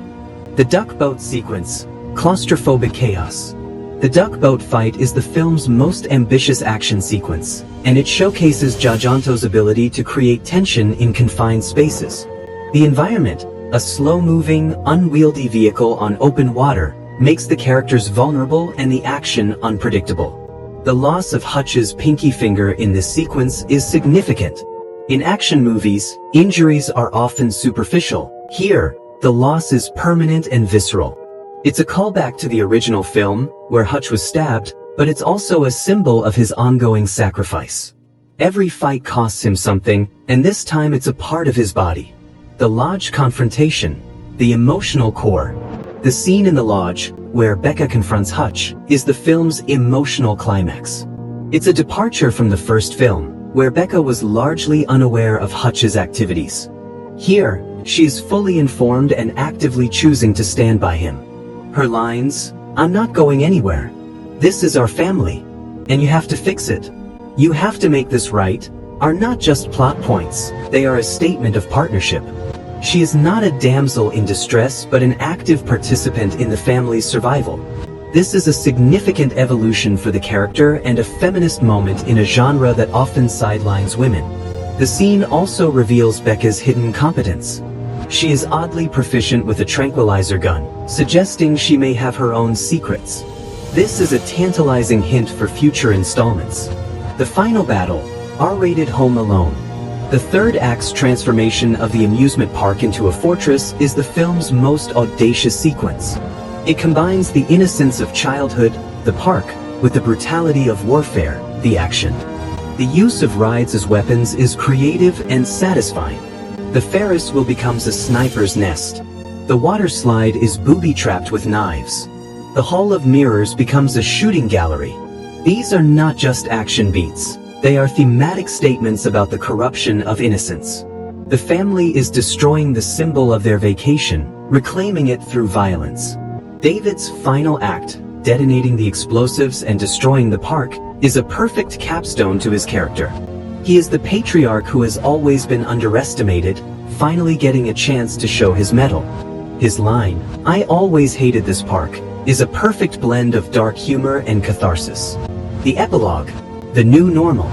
The duck boat sequence, claustrophobic chaos. The duck boat fight is the film's most ambitious action sequence, and it showcases Tjahjanto's ability to create tension in confined spaces. The environment, a slow-moving, unwieldy vehicle on open water, makes the characters vulnerable and the action unpredictable. The loss of Hutch's pinky finger in this sequence is significant. In action movies, injuries are often superficial. Here, the loss is permanent and visceral. It's a callback to the original film, where Hutch was stabbed, but it's also a symbol of his ongoing sacrifice. Every fight costs him something, and this time it's a part of his body. The lodge confrontation, the emotional core. The scene in the lodge, where Becca confronts Hutch, is the film's emotional climax. It's a departure from the first film, where Becca was largely unaware of Hutch's activities. Here, she is fully informed and actively choosing to stand by him. Her lines, "I'm not going anywhere. This is our family. And you have to fix it. You have to make this right," are not just plot points, they are a statement of partnership. She is not a damsel in distress but an active participant in the family's survival. This is a significant evolution for the character and a feminist moment in a genre that often sidelines women. The scene also reveals Becca's hidden competence. She is oddly proficient with a tranquilizer gun, suggesting she may have her own secrets. This is a tantalizing hint for future installments. The final battle, R-rated Home Alone. The third act's transformation of the amusement park into a fortress is the film's most audacious sequence. It combines the innocence of childhood, the park, with the brutality of warfare, the action. The use of rides as weapons is creative and satisfying. The Ferris wheel becomes a sniper's nest. The water slide is booby-trapped with knives. The Hall of Mirrors becomes a shooting gallery. These are not just action beats. They are thematic statements about the corruption of innocence. The family is destroying the symbol of their vacation, reclaiming it through violence. David's final act, detonating the explosives and destroying the park, is a perfect capstone to his character. He is the patriarch who has always been underestimated, finally getting a chance to show his mettle. His line, "I always hated this park," is a perfect blend of dark humor and catharsis. The epilogue, the new normal.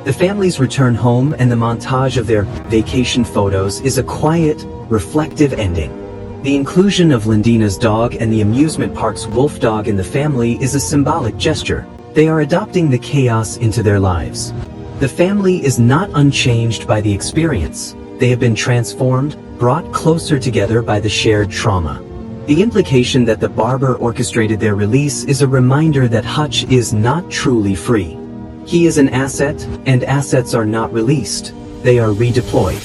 The family's return home and the montage of their vacation photos is a quiet, reflective ending. The inclusion of Lindina's dog and the amusement park's wolf dog in the family is a symbolic gesture. They are adopting the chaos into their lives. The family is not unchanged by the experience. They have been transformed, brought closer together by the shared trauma. The implication that the barber orchestrated their release is a reminder that Hutch is not truly free. He is an asset, and assets are not released. They are redeployed.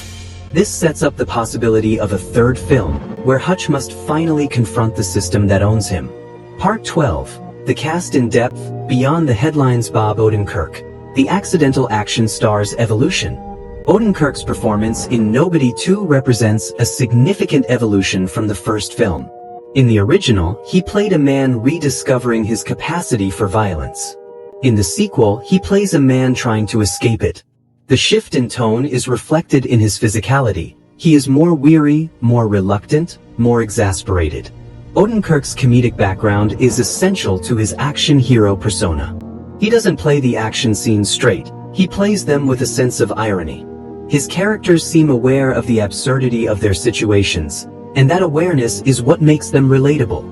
This sets up the possibility of a third film, where Hutch must finally confront the system that owns him. Part 12. The cast in depth, beyond the headlines. Bob Odenkirk. The accidental action star's evolution. Odenkirk's performance in Nobody 2 represents a significant evolution from the first film. In the original, he played a man rediscovering his capacity for violence. In the sequel, he plays a man trying to escape it. The shift in tone is reflected in his physicality. He is more weary, more reluctant, more exasperated. Odenkirk's comedic background is essential to his action hero persona. He doesn't play the action scenes straight. He plays them with a sense of irony. His characters seem aware of the absurdity of their situations, and that awareness is what makes them relatable.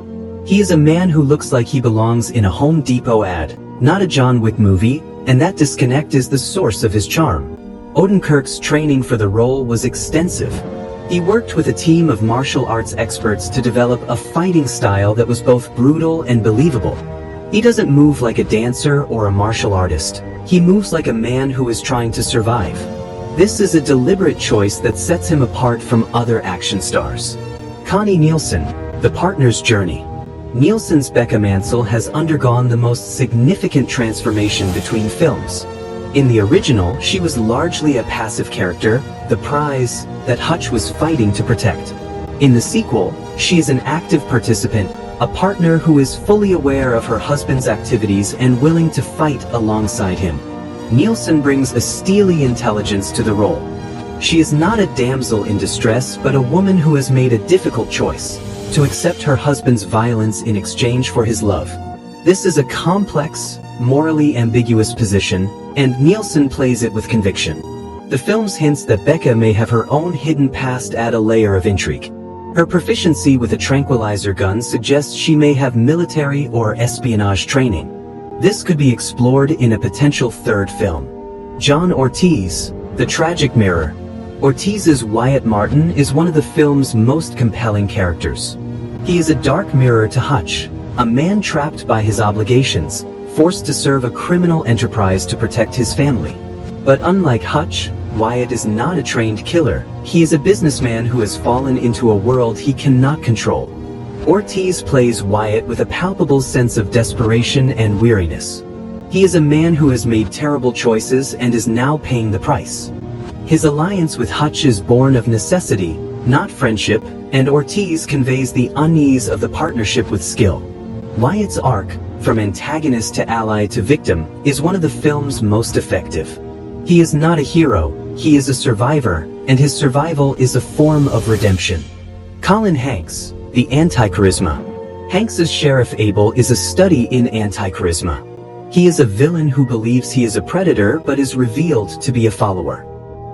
He is a man who looks like he belongs in a Home Depot ad, not a John Wick movie, and that disconnect is the source of his charm. Odenkirk's training for the role was extensive. He worked with a team of martial arts experts to develop a fighting style that was both brutal and believable. He doesn't move like a dancer or a martial artist. He moves like a man who is trying to survive. This is a deliberate choice that sets him apart from other action stars. Connie Nielsen, The Partner's Journey. Nielsen's Becca Mansell has undergone the most significant transformation between films. In the original, she was largely a passive character, the prize that Hutch was fighting to protect. In the sequel, she is an active participant, a partner who is fully aware of her husband's activities and willing to fight alongside him. Nielsen brings a steely intelligence to the role. She is not a damsel in distress, but a woman who has made a difficult choice, to accept her husband's violence in exchange for his love. This is a complex, morally ambiguous position, and Nielsen plays it with conviction. The film's hints that Becca may have her own hidden past add a layer of intrigue. Her proficiency with a tranquilizer gun suggests she may have military or espionage training. This could be explored in a potential third film. John Ortiz, The Tragic Mirror. Ortiz's Wyatt Martin is one of the film's most compelling characters. He is a dark mirror to Hutch, a man trapped by his obligations, forced to serve a criminal enterprise to protect his family. But unlike Hutch, Wyatt is not a trained killer. He is a businessman who has fallen into a world he cannot control. Ortiz plays Wyatt with a palpable sense of desperation and weariness. He is a man who has made terrible choices and is now paying the price. His alliance with Hutch is born of necessity, not friendship, and Ortiz conveys the unease of the partnership with skill. Wyatt's arc, from antagonist to ally to victim, is one of the film's most effective. He is not a hero, he is a survivor, and his survival is a form of redemption. Colin Hanks, The Anti-Charisma. Hanks's Sheriff Abel is a study in anti-charisma. He is a villain who believes he is a predator but is revealed to be a follower.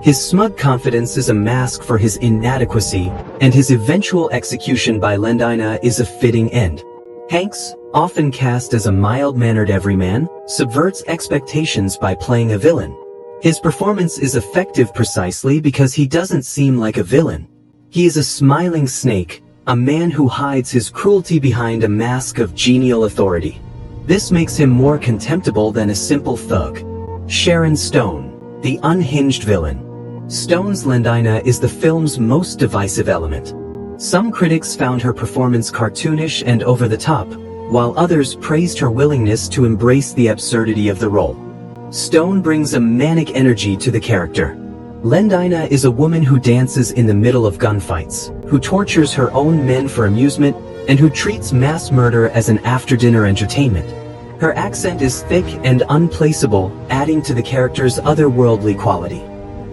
His smug confidence is a mask for his inadequacy, and his eventual execution by Lendina is a fitting end. Hanks, often cast as a mild-mannered everyman, subverts expectations by playing a villain. His performance is effective precisely because he doesn't seem like a villain. He is a smiling snake, a man who hides his cruelty behind a mask of genial authority. This makes him more contemptible than a simple thug. Sharon Stone, the unhinged villain. Stone's Lendina is the film's most divisive element. Some critics found her performance cartoonish and over the top, while others praised her willingness to embrace the absurdity of the role. Stone brings a manic energy to the character. Lendina is a woman who dances in the middle of gunfights, who tortures her own men for amusement, and who treats mass murder as an after-dinner entertainment. Her accent is thick and unplaceable, adding to the character's otherworldly quality.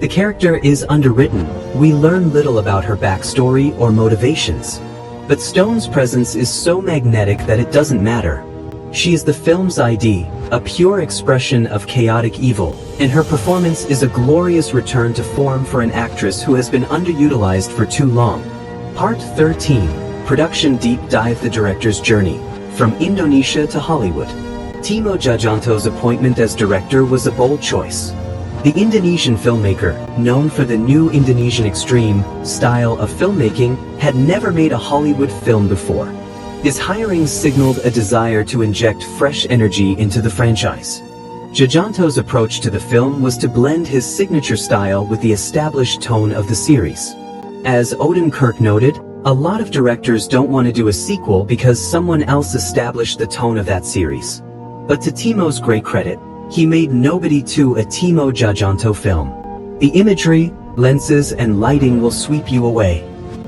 The character is underwritten. We learn little about her backstory or motivations. But Stone's presence is so magnetic that it doesn't matter. She is the film's ID, a pure expression of chaotic evil, and her performance is a glorious return to form for an actress who has been underutilized for too long. Part 13, Production Deep Dive: The Director's Journey, from Indonesia to Hollywood. Timo Tjahjanto's appointment as director was a bold choice. The Indonesian filmmaker, known for the new Indonesian extreme style of filmmaking, had never made a Hollywood film before. His hiring signaled a desire to inject fresh energy into the franchise. Tjahjanto's approach to the film was to blend his signature style with the established tone of the series. As Odenkirk noted, a lot of directors don't want to do a sequel because someone else established the tone of that series. But to Timo's great credit, he made Nobody 2 a Timo Tjahjanto film. The imagery, lenses, and lighting will sweep you away.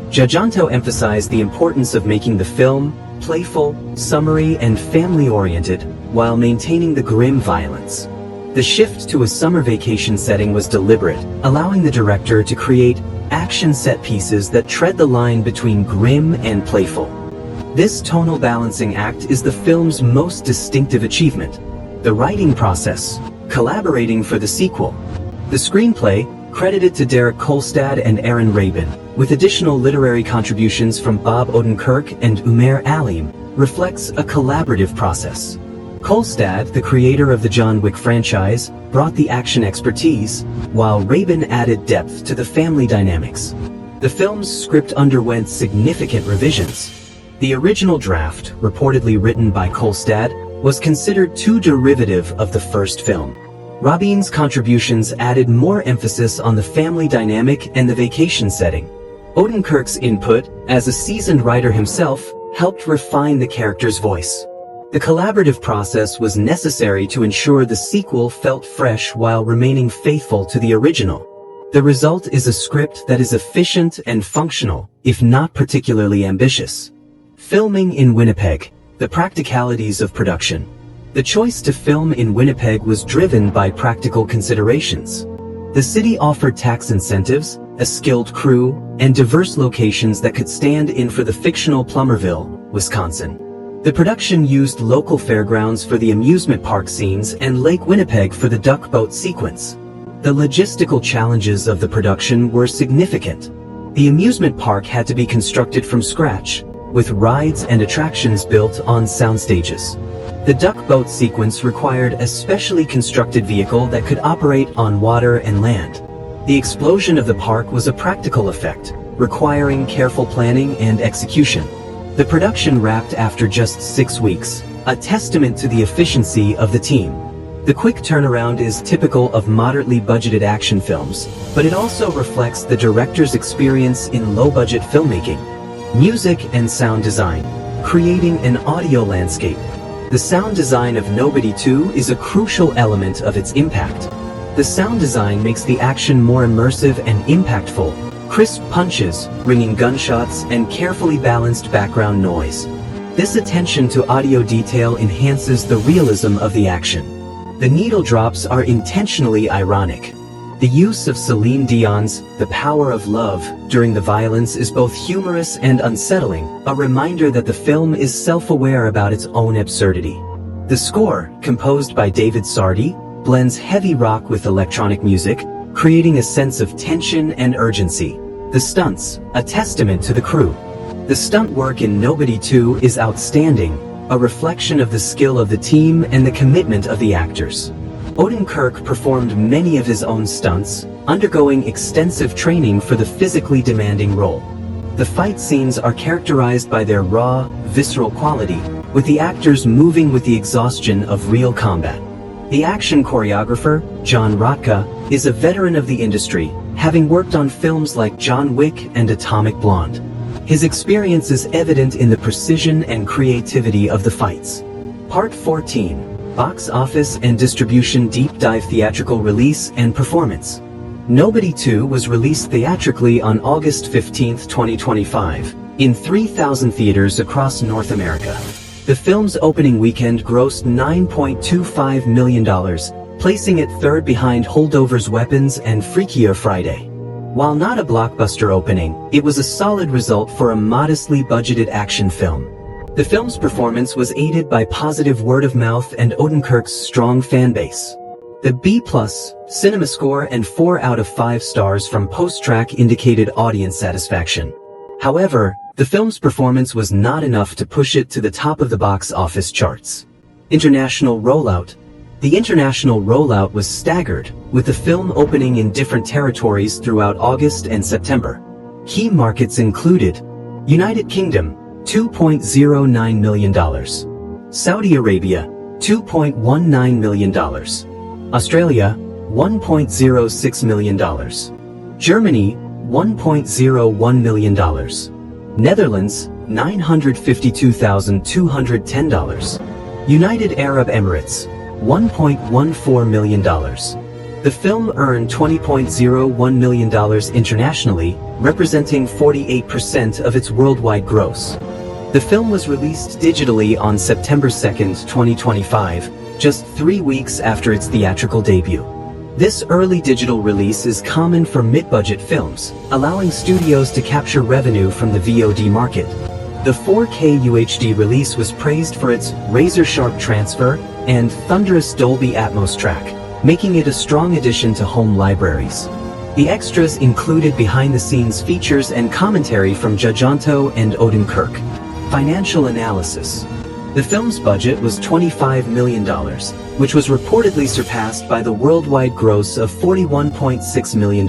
Tjahjanto emphasized the importance of making the film playful, summery, and family-oriented, while maintaining the grim violence. The shift to a summer vacation setting was deliberate, allowing the director to create action set pieces that tread the line between grim and playful. This tonal balancing act is the film's most distinctive achievement. The writing process, collaborating for the sequel. The screenplay, credited to Derek Kolstad and Aaron Rabin, with additional literary contributions from Bob Odenkirk and Umair Alim, reflects a collaborative process. Kolstad, the creator of the John Wick franchise, brought the action expertise, while Rabin added depth to the family dynamics. The film's script underwent significant revisions. The original draft, reportedly written by Kolstad, was considered too derivative of the first film. Rabin's contributions added more emphasis on the family dynamic and the vacation setting. Odenkirk's input, as a seasoned writer himself, helped refine the character's voice. The collaborative process was necessary to ensure the sequel felt fresh while remaining faithful to the original. The result is a script that is efficient and functional, if not particularly ambitious. Filming in Winnipeg. The practicalities of production. The choice to film in Winnipeg was driven by practical considerations. The city offered tax incentives, a skilled crew, and diverse locations that could stand in for the fictional Plummerville, Wisconsin. The production used local fairgrounds for the amusement park scenes and Lake Winnipeg for the duck boat sequence. The logistical challenges of the production were significant. The amusement park had to be constructed from scratch, with rides and attractions built on sound stages. The duck boat sequence required a specially constructed vehicle that could operate on water and land. The explosion of the park was a practical effect, requiring careful planning and execution. The production wrapped after just 6 weeks, a testament to the efficiency of the team. The quick turnaround is typical of moderately budgeted action films, but it also reflects the director's experience in low-budget filmmaking. Music and sound design. Creating an audio landscape. The sound design of Nobody 2 is a crucial element of its impact. The sound design makes the action more immersive and impactful. Crisp punches, ringing gunshots, and carefully balanced background noise. This attention to audio detail enhances the realism of the action. The needle drops are intentionally ironic. The use of Celine Dion's "The Power of Love" during the violence is both humorous and unsettling, a reminder that the film is self-aware about its own absurdity. The score, composed by David Sardi, blends heavy rock with electronic music, creating a sense of tension and urgency. The stunts, a testament to the crew. The stunt work in Nobody 2 is outstanding, a reflection of the skill of the team and the commitment of the actors. Odenkirk performed many of his own stunts, undergoing extensive training for the physically demanding role. The fight scenes are characterized by their raw, visceral quality, with the actors moving with the exhaustion of real combat. The action choreographer, John Rotka, is a veteran of the industry, having worked on films like John Wick and Atomic Blonde. His experience is evident in the precision and creativity of the fights. Part 14. Box Office and Distribution Deep Dive Theatrical Release and Performance. Nobody 2 was released theatrically on August 15, 2025, in 3,000 theaters across North America. The film's opening weekend grossed $9.25 million, placing it third behind Holdovers Weapons and Freakier Friday. While not a blockbuster opening, it was a solid result for a modestly budgeted action film. The film's performance was aided by positive word of mouth and Odenkirk's strong fan base. The B+ cinema score and 4 out of 5 stars from Post-Track indicated audience satisfaction. However, the film's performance was not enough to push it to the top of the box office charts. International rollout. The international rollout was staggered, with the film opening in different territories throughout August and September. Key markets included United Kingdom, $2.09 million. Saudi Arabia, $2.19 million. Australia, $1.06 million. Germany, $1.01 million. Netherlands, $952,210. United Arab Emirates, $1.14 million. The film earned $20.01 million internationally, representing 48% of its worldwide gross. The film was released digitally on September 2, 2025, just 3 weeks after its theatrical debut. This early digital release is common for mid-budget films, allowing studios to capture revenue from the VOD market. The 4K UHD release was praised for its razor-sharp transfer and thunderous Dolby Atmos track, making it a strong addition to home libraries. The extras included behind-the-scenes features and commentary from Tjahjanto and Odenkirk. Financial analysis. The film's budget was $25 million, which was reportedly surpassed by the worldwide gross of $41.6 million.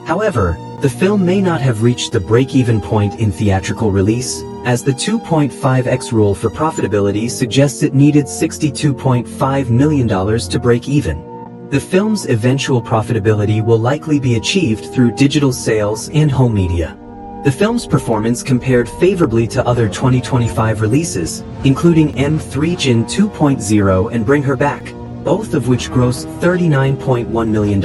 However, the film may not have reached the break-even point in theatrical release, as the 2.5x rule for profitability suggests it needed $62.5 million to break even. The film's eventual profitability will likely be achieved through digital sales and home media. The film's performance compared favorably to other 2025 releases, including M3 Jin 2.0 and Bring Her Back, both of which grossed $39.1 million.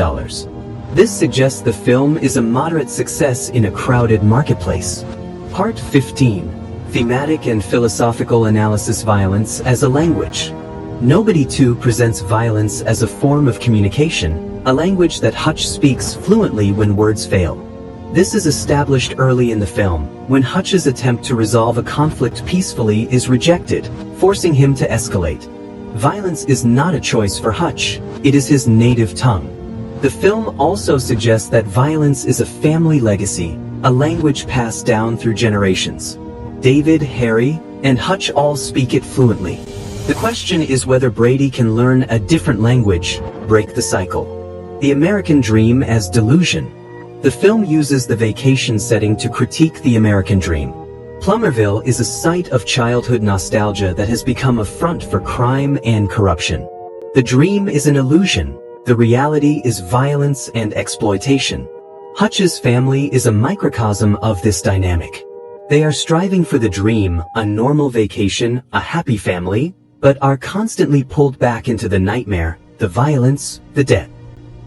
This suggests the film is a moderate success in a crowded marketplace. Part 15. Thematic and philosophical analysis. Violence as a language. Nobody 2 presents violence as a form of communication, a language that Hutch speaks fluently when words fail. This is established early in the film, when Hutch's attempt to resolve a conflict peacefully is rejected, forcing him to escalate. Violence is not a choice for Hutch, it is his native tongue. The film also suggests that violence is a family legacy, a language passed down through generations. David, Harry, and Hutch all speak it fluently. The question is whether Brady can learn a different language, break the cycle. The American Dream as delusion. The film uses the vacation setting to critique the American dream. Plummerville is a site of childhood nostalgia that has become a front for crime and corruption. The dream is an illusion. The reality is violence and exploitation. Hutch's family is a microcosm of this dynamic. They are striving for the dream, a normal vacation, a happy family, but are constantly pulled back into the nightmare, the violence, the debt.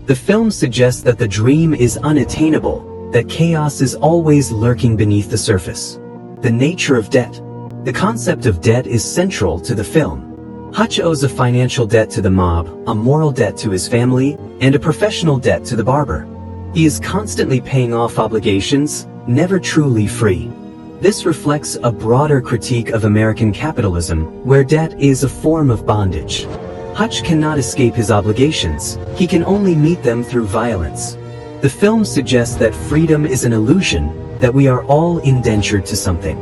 The film suggests that the dream is unattainable, that chaos is always lurking beneath the surface. The nature of debt. The concept of debt is central to the film. Hutch owes a financial debt to the mob, a moral debt to his family, and a professional debt to the barber. He is constantly paying off obligations, never truly free. This reflects a broader critique of American capitalism, where debt is a form of bondage. Hutch cannot escape his obligations, he can only meet them through violence. The film suggests that freedom is an illusion, that we are all indentured to something.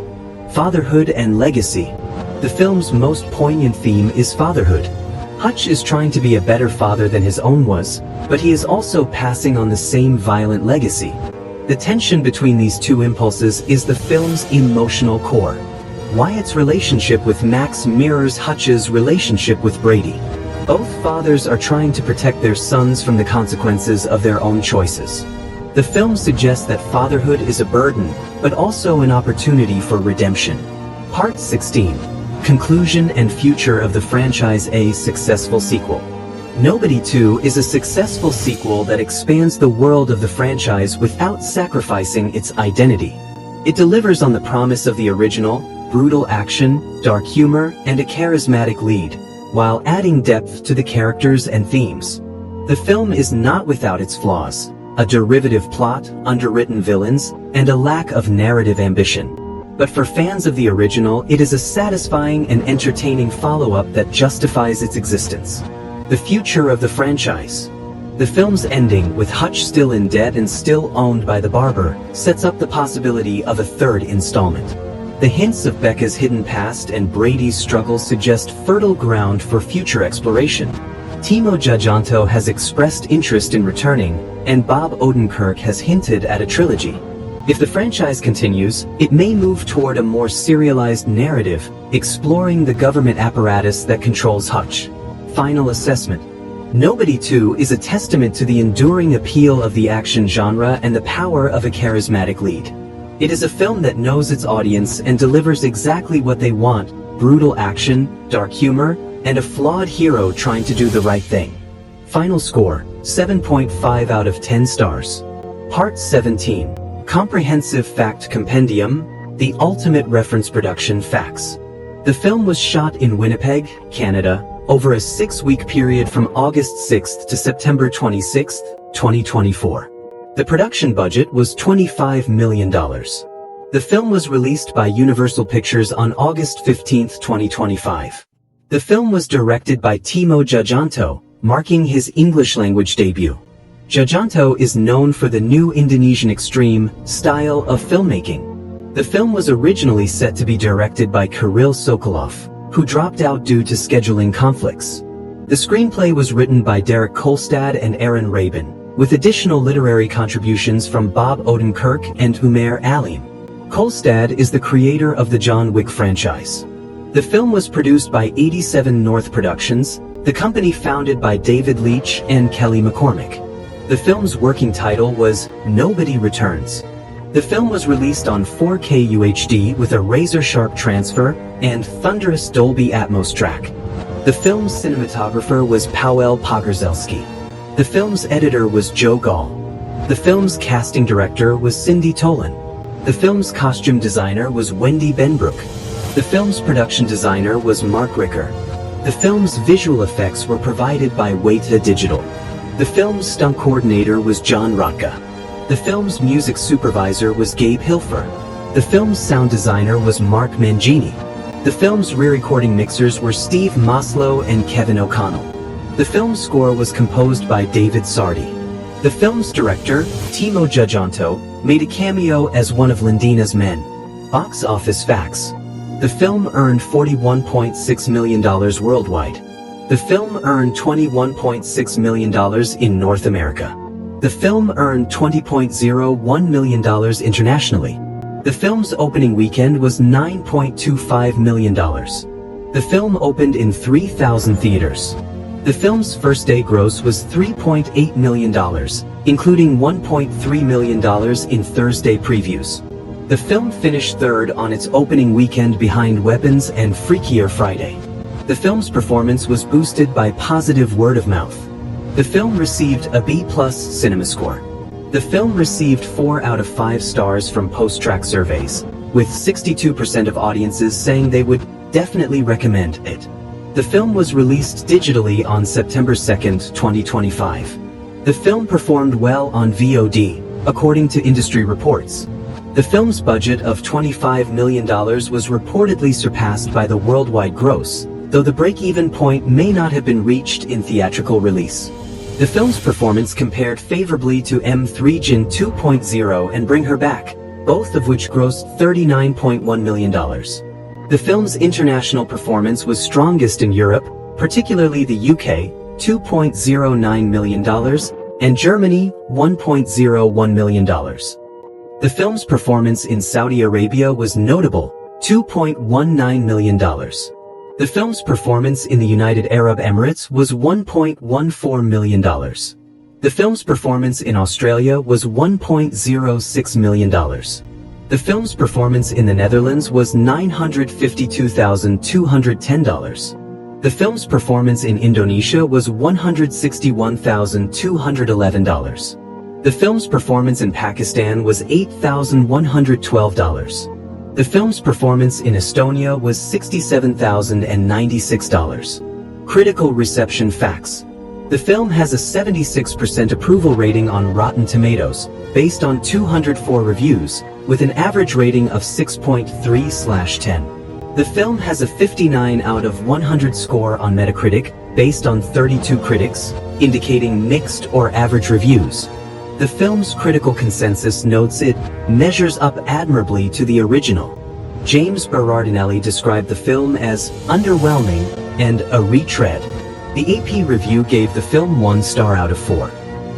Fatherhood and legacy. The film's most poignant theme is fatherhood. Hutch is trying to be a better father than his own was, but he is also passing on the same violent legacy. The tension between these two impulses is the film's emotional core. Wyatt's relationship with Max mirrors Hutch's relationship with Brady. Both fathers are trying to protect their sons from the consequences of their own choices. The film suggests that fatherhood is a burden, but also an opportunity for redemption. Part 16. Conclusion and future of the franchise. A successful sequel. Nobody 2 is a successful sequel that expands the world of the franchise without sacrificing its identity. It delivers on the promise of the original, brutal action, dark humor, and a charismatic lead, while adding depth to the characters and themes. The film is not without its flaws, a derivative plot, underwritten villains, and a lack of narrative ambition. But for fans of the original, it is a satisfying and entertaining follow-up that justifies its existence. The future of the franchise. The film's ending, with Hutch still in debt and still owned by the barber, sets up the possibility of a third installment. The hints of Becca's hidden past and Brady's struggles suggest fertile ground for future exploration. Timo Tjahjanto has expressed interest in returning, and Bob Odenkirk has hinted at a trilogy. If the franchise continues, it may move toward a more serialized narrative, exploring the government apparatus that controls Hutch. Final assessment. Nobody 2 is a testament to the enduring appeal of the action genre and the power of a charismatic lead. It is a film that knows its audience and delivers exactly what they want: brutal action, dark humor, and a flawed hero trying to do the right thing. Final score, 7.5 out of 10 stars. Part 17. Comprehensive Fact Compendium, the ultimate reference production facts. The film was shot in Winnipeg, Canada, over a 6-week period from August 6th to September 26th, 2024. The production budget was $25 million. The film was released by Universal Pictures on August 15, 2025. The film was directed by Timo Tjahjanto, marking his English-language debut. Tjahjanto is known for the new Indonesian extreme style of filmmaking. The film was originally set to be directed by Kirill Sokolov, who dropped out due to scheduling conflicts. The screenplay was written by Derek Kolstad and Aaron Rabin, with additional literary contributions from Bob Odenkirk and Umair Alim. Kolstad is the creator of the John Wick franchise. The film was produced by 87 North Productions, the company founded by David Leitch and Kelly McCormick. The film's working title was Nobody Returns. The film was released on 4K UHD with a razor-sharp transfer and thunderous Dolby Atmos track. The film's cinematographer was Powell Pogorzelski. The film's editor was Joe Gall. The film's casting director was Cindy Tolan. The film's costume designer was Wendy Benbrook. The film's production designer was Mark Ricker. The film's visual effects were provided by Weta Digital. The film's stunt coordinator was John Rotka. The film's music supervisor was Gabe Hilfer. The film's sound designer was Mark Mangini. The film's re-recording mixers were Steve Maslow and Kevin O'Connell. The film's score was composed by David Sardi. The film's director, Timo Tjahjanto, made a cameo as one of Lindina's men. Box office facts. The film earned $41.6 million worldwide. The film earned $21.6 million in North America. The film earned $20.01 million internationally. The film's opening weekend was $9.25 million. The film opened in 3,000 theaters. The film's first day gross was $3.8 million, including $1.3 million in Thursday previews. The film finished third on its opening weekend behind Weapons and Freakier Friday. The film's performance was boosted by positive word of mouth. The film received a B+ cinema score. The film received 4 out of 5 stars from post-track surveys, with 62% of audiences saying they would definitely recommend it. The film was released digitally on September 2, 2025. The film performed well on VOD, according to industry reports. The film's budget of $25 million was reportedly surpassed by the worldwide gross, though the break-even point may not have been reached in theatrical release. The film's performance compared favorably to M3 Jin 2.0 and Bring Her Back, both of which grossed $39.1 million. The film's international performance was strongest in Europe, particularly the UK, $2.09 million, and Germany, $1.01 million. The film's performance in Saudi Arabia was notable, $2.19 million. The film's performance in the United Arab Emirates was $1.14 million. The film's performance in Australia was $1.06 million. The film's performance in the Netherlands was $952,210. The film's performance in Indonesia was $161,211. The film's performance in Pakistan was $8,112. The film's performance in Estonia was $67,096. Critical reception facts. The film has a 76% approval rating on Rotten Tomatoes, based on 204 reviews, with an average rating of 6.3/10. The film has a 59 out of 100 score on Metacritic, based on 32 critics, indicating mixed or average reviews. The film's critical consensus notes it measures up admirably to the original. James Berardinelli described the film as underwhelming and a retread. The AP review gave the film 1 star out of 4.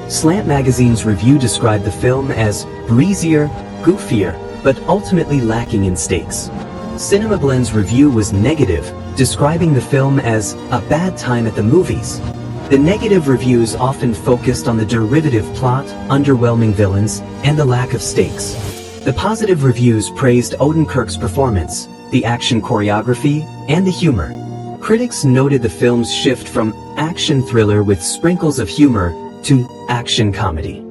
Slant Magazine's review described the film as breezier, goofier, but ultimately lacking in stakes. CinemaBlend's review was negative, describing the film as a bad time at the movies. The negative reviews often focused on the derivative plot, underwhelming villains, and the lack of stakes. The positive reviews praised Odenkirk's performance, the action choreography, and the humor. Critics noted the film's shift from action thriller with sprinkles of humor to action comedy.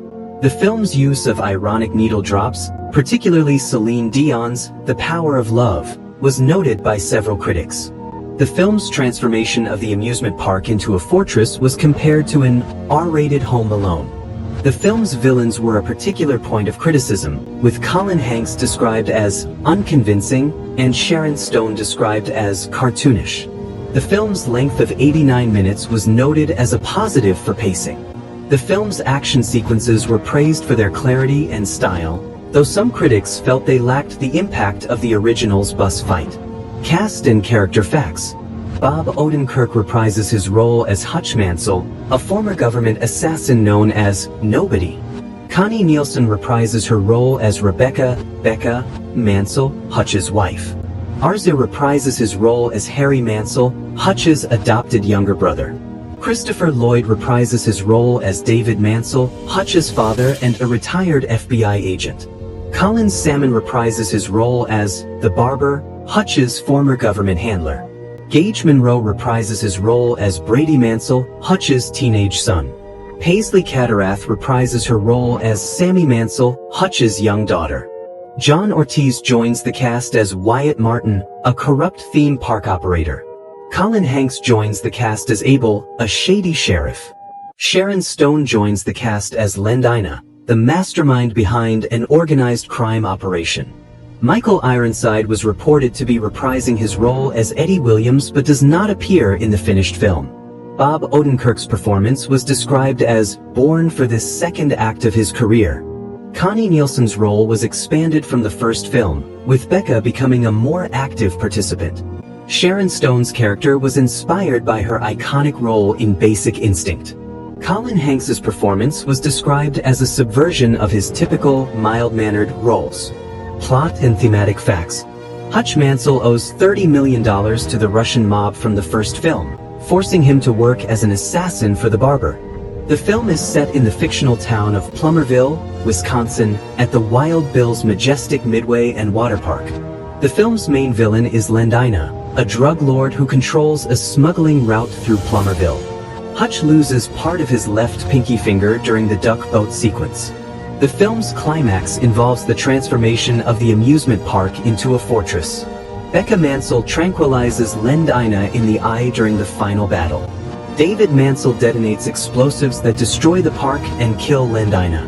The film's use of ironic needle drops, particularly Celine Dion's The Power of Love, was noted by several critics. The film's transformation of the amusement park into a fortress was compared to an R-rated Home Alone. The film's villains were a particular point of criticism, with Colin Hanks described as unconvincing and Sharon Stone described as cartoonish. The film's length of 89 minutes was noted as a positive for pacing. The film's action sequences were praised for their clarity and style, though some critics felt they lacked the impact of the original's bus fight. Cast and character facts. Bob Odenkirk reprises his role as Hutch Mansell, a former government assassin known as Nobody. Connie Nielsen reprises her role as Rebecca Mansell, Hutch's wife. Arza reprises his role as Harry Mansell, Hutch's adopted younger brother. Christopher Lloyd reprises his role as David Mansell, Hutch's father and a retired FBI agent. Colin Salmon reprises his role as the barber, Hutch's former government handler. Gage Monroe reprises his role as Brady Mansell, Hutch's teenage son. Paisley Catarath reprises her role as Sammy Mansell, Hutch's young daughter. John Ortiz joins the cast as Wyatt Martin, a corrupt theme park operator. Colin Hanks joins the cast as Abel, a shady sheriff. Sharon Stone joins the cast as Lendina, the mastermind behind an organized crime operation. Michael Ironside was reported to be reprising his role as Eddie Williams but does not appear in the finished film. Bob Odenkirk's performance was described as born for this second act of his career. Connie Nielsen's role was expanded from the first film, with Becca becoming a more active participant. Sharon Stone's character was inspired by her iconic role in Basic Instinct. Colin Hanks's performance was described as a subversion of his typical, mild-mannered roles. Plot and thematic facts. Hutch Mansell owes $30 million to the Russian mob from the first film, forcing him to work as an assassin for the barber. The film is set in the fictional town of Plummerville, Wisconsin, at the Wild Bill's majestic Midway and water park. The film's main villain is Lendina, a drug lord who controls a smuggling route through Plummerville. Hutch loses part of his left pinky finger during the duck boat sequence. The film's climax involves the transformation of the amusement park into a fortress. Becca Mansell tranquilizes Lendina in the eye during the final battle. David Mansell detonates explosives that destroy the park and kill Lendina.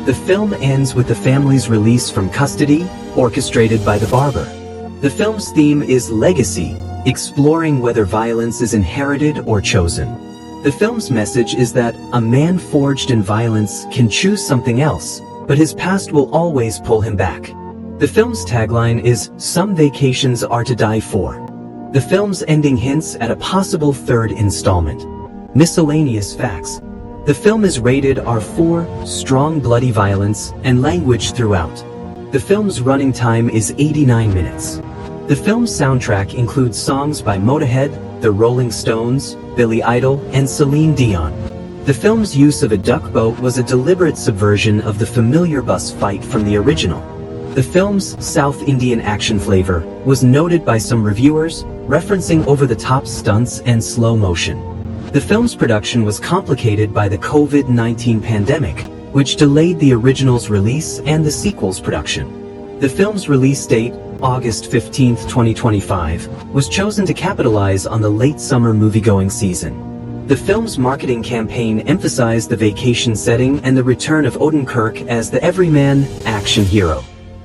The film ends with the family's release from custody, orchestrated by the barber. The film's theme is legacy, exploring whether violence is inherited or chosen. The film's message is that a man forged in violence can choose something else, but his past will always pull him back. The film's tagline is, "Some vacations are to die for." The film's ending hints at a possible third installment. Miscellaneous facts. The film is rated R4, strong bloody violence, and language throughout. The film's running time is 89 minutes. The film's soundtrack includes songs by Motorhead, The Rolling Stones, Billy Idol, and Celine Dion. The film's use of a duck boat was a deliberate subversion of the familiar bus fight from the original. The film's South Indian action flavor was noted by some reviewers, referencing over-the-top stunts and slow motion. The film's production was complicated by the COVID-19 pandemic, which delayed the original's release and the sequel's production. The film's release date, August 15, 2025, was chosen to capitalize on the late summer moviegoing season. The film's marketing campaign emphasized the vacation setting and the return of Odenkirk as the everyman action hero.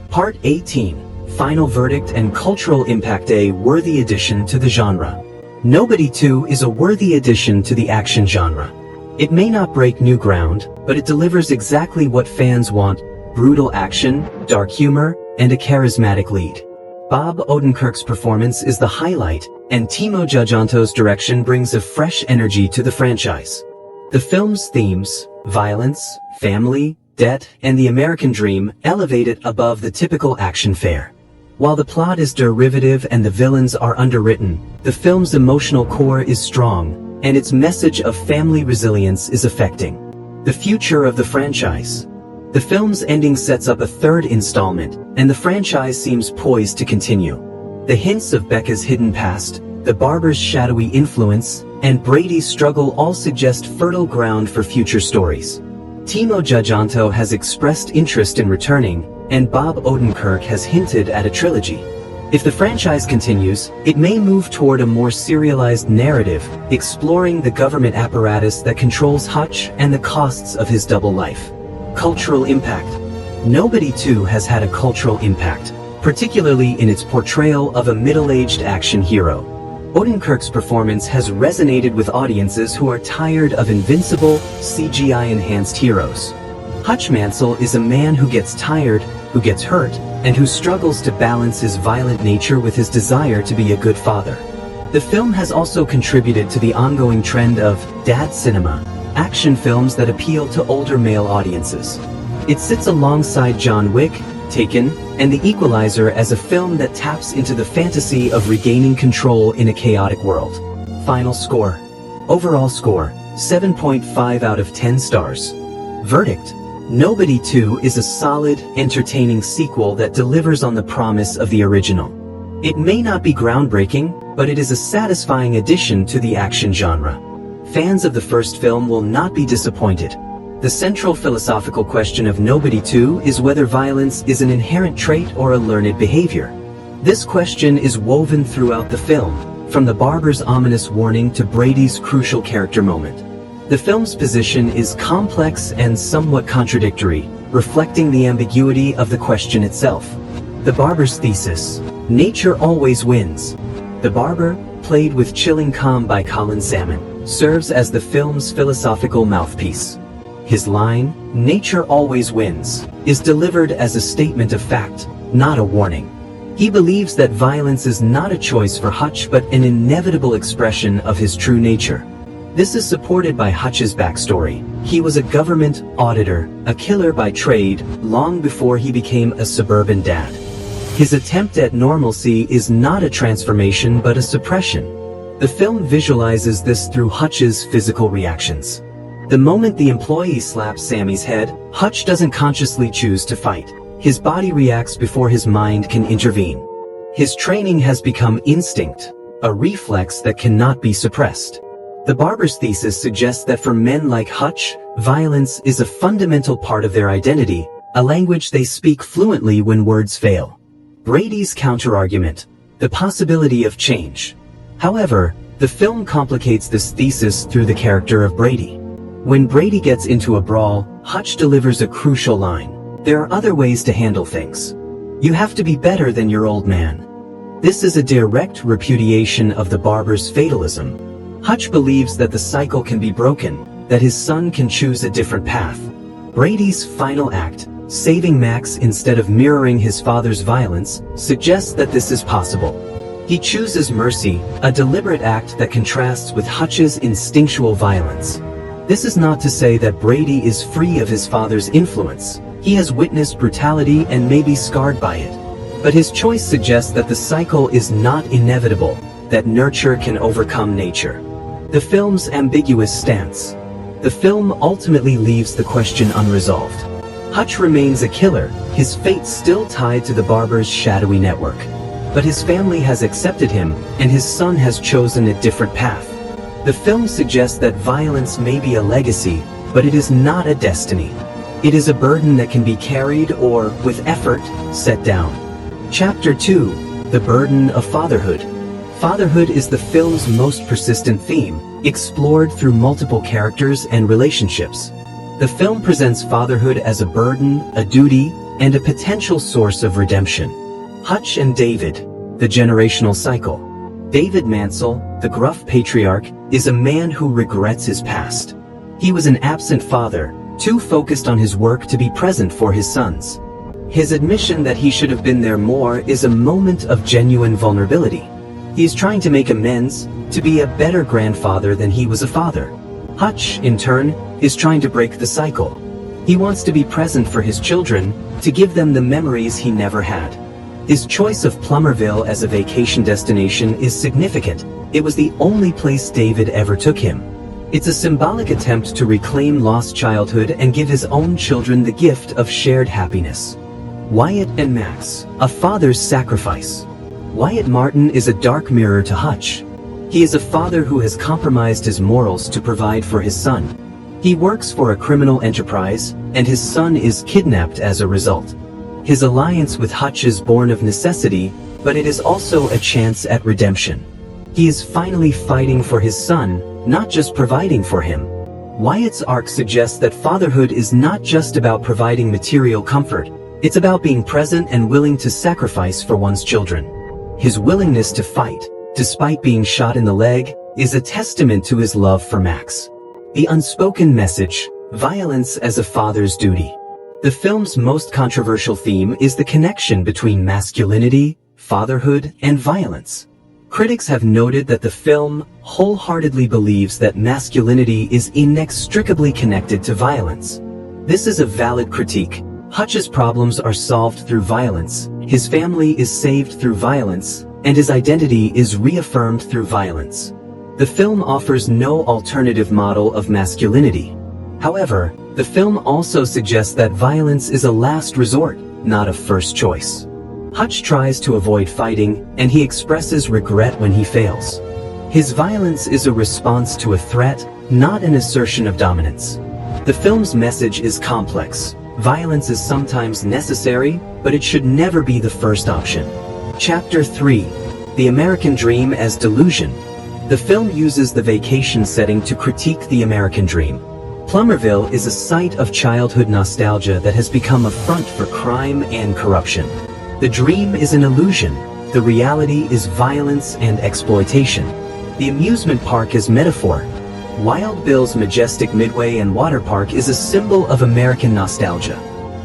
Part 18, Final Verdict and Cultural Impact. A worthy addition to the genre. Nobody 2 is a worthy addition to the action genre. It may not break new ground, but it delivers exactly what fans want: brutal action, dark humor, and a charismatic lead. Bob Odenkirk's performance is the highlight, and Timo Tjahjanto's direction brings a fresh energy to the franchise. The film's themes, violence, family, debt, and the American dream, elevate it above the typical action fare. While the plot is derivative and the villains are underwritten, the film's emotional core is strong, and its message of family resilience is affecting. The future of the franchise. The film's ending sets up a third installment, and the franchise seems poised to continue. The hints of Becca's hidden past, the barber's shadowy influence, and Brady's struggle all suggest fertile ground for future stories. Timo Tjahjanto has expressed interest in returning, and Bob Odenkirk has hinted at a trilogy. If the franchise continues, it may move toward a more serialized narrative, exploring the government apparatus that controls Hutch and the costs of his double life. Cultural impact. Nobody 2 has had a cultural impact, particularly in its portrayal of a middle-aged action hero. Odenkirk's performance has resonated with audiences who are tired of invincible, CGI-enhanced heroes. Hutch Mansell is a man who gets tired, who gets hurt, and who struggles to balance his violent nature with his desire to be a good father. The film has also contributed to the ongoing trend of dad cinema, action films that appeal to older male audiences. It sits alongside John Wick, Taken, and The Equalizer as a film that taps into the fantasy of regaining control in a chaotic world. Final score. Overall score, 7.5 out of 10 stars. Verdict. Nobody 2 is a solid, entertaining sequel that delivers on the promise of the original. It may not be groundbreaking, but it is a satisfying addition to the action genre. Fans of the first film will not be disappointed. The central philosophical question of Nobody 2 is whether violence is an inherent trait or a learned behavior. This question is woven throughout the film, from the barber's ominous warning to Brady's crucial character moment. The film's position is complex and somewhat contradictory, reflecting the ambiguity of the question itself. The barber's thesis: nature always wins. The barber, played with chilling calm by Colin, serves as the film's philosophical mouthpiece. His line, "Nature always wins," is delivered as a statement of fact, not a warning. He believes that violence is not a choice for Hutch but an inevitable expression of his true nature. This is supported by Hutch's backstory. He was a government auditor, a killer by trade, long before he became a suburban dad. His attempt at normalcy is not a transformation but a suppression. The film visualizes this through Hutch's physical reactions. The moment the employee slaps Sammy's head, Hutch doesn't consciously choose to fight. His body reacts before his mind can intervene. His training has become instinct, a reflex that cannot be suppressed. The barber's thesis suggests that for men like Hutch, violence is a fundamental part of their identity, a language they speak fluently when words fail. Brady's counterargument: the possibility of change. However, the film complicates this thesis through the character of Brady. When Brady gets into a brawl, Hutch delivers a crucial line: "There are other ways to handle things. You have to be better than your old man." This is a direct repudiation of the barber's fatalism. Hutch believes that the cycle can be broken, that his son can choose a different path. Brady's final act, saving Max instead of mirroring his father's violence, suggests that this is possible. He chooses mercy, a deliberate act that contrasts with Hutch's instinctual violence. This is not to say that Brady is free of his father's influence. He has witnessed brutality and may be scarred by it. But his choice suggests that the cycle is not inevitable, that nurture can overcome nature. The film's ambiguous stance. The film ultimately leaves the question unresolved. Hutch remains a killer, his fate still tied to the barber's shadowy network. But his family has accepted him, and his son has chosen a different path. The film suggests that violence may be a legacy, but it is not a destiny. It is a burden that can be carried or, with effort, set down. Chapter 2: The Burden of Fatherhood. Fatherhood is the film's most persistent theme, explored through multiple characters and relationships. The film presents fatherhood as a burden, a duty, and a potential source of redemption. Hutch and David, the generational cycle. David Mansell, the gruff patriarch, is a man who regrets his past. He was an absent father, too focused on his work to be present for his sons. His admission that he should have been there more is a moment of genuine vulnerability. He is trying to make amends, to be a better grandfather than he was a father. Hutch, in turn, is trying to break the cycle. He wants to be present for his children, to give them the memories he never had. His choice of Plummerville as a vacation destination is significant. It was the only place David ever took him. It's a symbolic attempt to reclaim lost childhood and give his own children the gift of shared happiness. Wyatt and Max, a father's sacrifice. Wyatt Martin is a dark mirror to Hutch. He is a father who has compromised his morals to provide for his son. He works for a criminal enterprise, and his son is kidnapped as a result. His alliance with Hutch is born of necessity, but it is also a chance at redemption. He is finally fighting for his son, not just providing for him. Wyatt's arc suggests that fatherhood is not just about providing material comfort. It's about being present and willing to sacrifice for one's children. His willingness to fight, despite being shot in the leg, is a testament to his love for Max. The unspoken message: violence as a father's duty. The film's most controversial theme is the connection between masculinity, fatherhood, and violence. Critics have noted that the film wholeheartedly believes that masculinity is inextricably connected to violence. This is a valid critique. Hutch's problems are solved through violence, his family is saved through violence, and his identity is reaffirmed through violence. The film offers no alternative model of masculinity. However, the film also suggests that violence is a last resort, not a first choice. Hutch tries to avoid fighting, and he expresses regret when he fails. His violence is a response to a threat, not an assertion of dominance. The film's message is complex. Violence is sometimes necessary, but it should never be the first option. Chapter 3. The American Dream as Delusion. The film uses the vacation setting to critique the American dream. Plummerville is a site of childhood nostalgia that has become a front for crime and corruption. The dream is an illusion. The reality is violence and exploitation. The amusement park is metaphor. Wild Bill's majestic Midway and Water Park is a symbol of American nostalgia.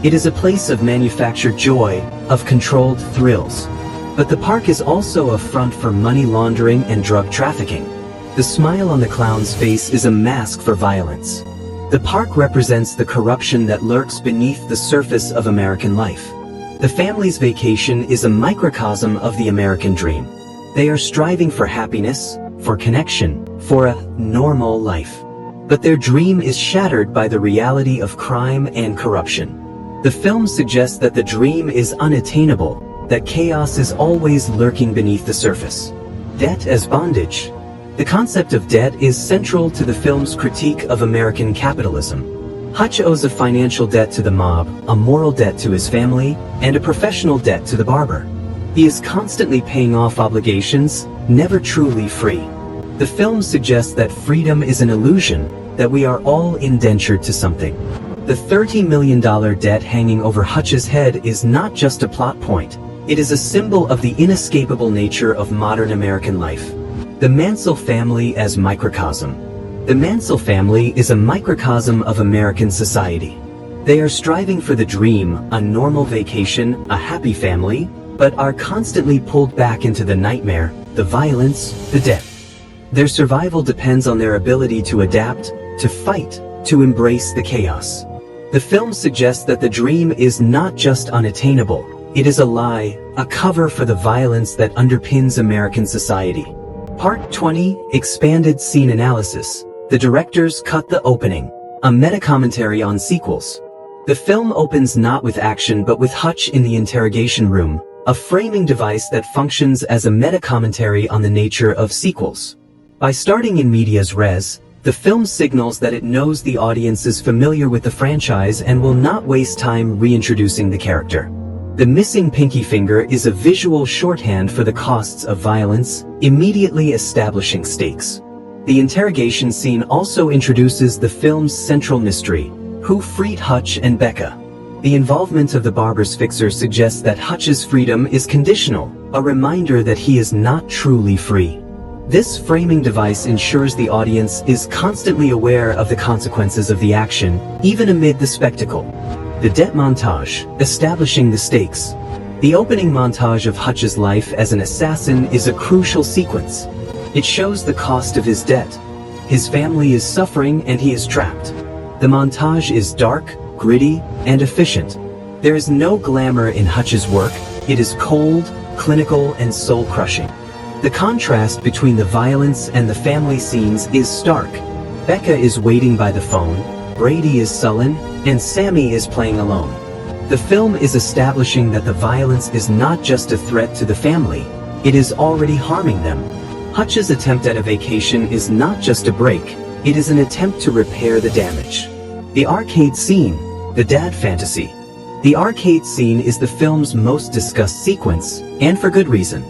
It is a place of manufactured joy, of controlled thrills. But the park is also a front for money laundering and drug trafficking. The smile on the clown's face is a mask for violence. The park represents the corruption that lurks beneath the surface of American life. The family's vacation is a microcosm of the American dream. They are striving for happiness, for connection, for a normal life. But their dream is shattered by the reality of crime and corruption. The film suggests that the dream is unattainable, that chaos is always lurking beneath the surface. Debt as bondage. The concept of debt is central to the film's critique of American capitalism. Hutch owes a financial debt to the mob, a moral debt to his family, and a professional debt to the barber. He is constantly paying off obligations, never truly free. The film suggests that freedom is an illusion, that we are all indentured to something. The $30 million debt hanging over Hutch's head is not just a plot point. It is a symbol of the inescapable nature of modern American life. The Mansell family as microcosm. The Mansell family is a microcosm of American society. They are striving for the dream, a normal vacation, a happy family, but are constantly pulled back into the nightmare, the violence, the debt. Their survival depends on their ability to adapt, to fight, to embrace the chaos. The film suggests that the dream is not just unattainable, it is a lie, a cover for the violence that underpins American society. Part 20, Expanded Scene Analysis. The director's cut the opening. A meta-commentary on sequels. The film opens not with action but with Hutch in the interrogation room, a framing device that functions as a meta-commentary on the nature of sequels. By starting in medias res, the film signals that it knows the audience is familiar with the franchise and will not waste time reintroducing the character. The missing pinky finger is a visual shorthand for the costs of violence, immediately establishing stakes. The interrogation scene also introduces the film's central mystery: who freed Hutch and Becca? The involvement of the barber's fixer suggests that Hutch's freedom is conditional, a reminder that he is not truly free. This framing device ensures the audience is constantly aware of the consequences of the action, even amid the spectacle. The debt montage, establishing the stakes. The opening montage of Hutch's life as an assassin is a crucial sequence. It shows the cost of his debt. His family is suffering and he is trapped. The montage is dark, gritty, and efficient. There is no glamour in Hutch's work. It is cold, clinical, and soul-crushing. The contrast between the violence and the family scenes is stark. Becca is waiting by the phone, Brady is sullen, and Sammy is playing alone. The film is establishing that the violence is not just a threat to the family, it is already harming them. Hutch's attempt at a vacation is not just a break, it is an attempt to repair the damage. The arcade scene, the dad fantasy. The arcade scene is the film's most discussed sequence, and for good reason.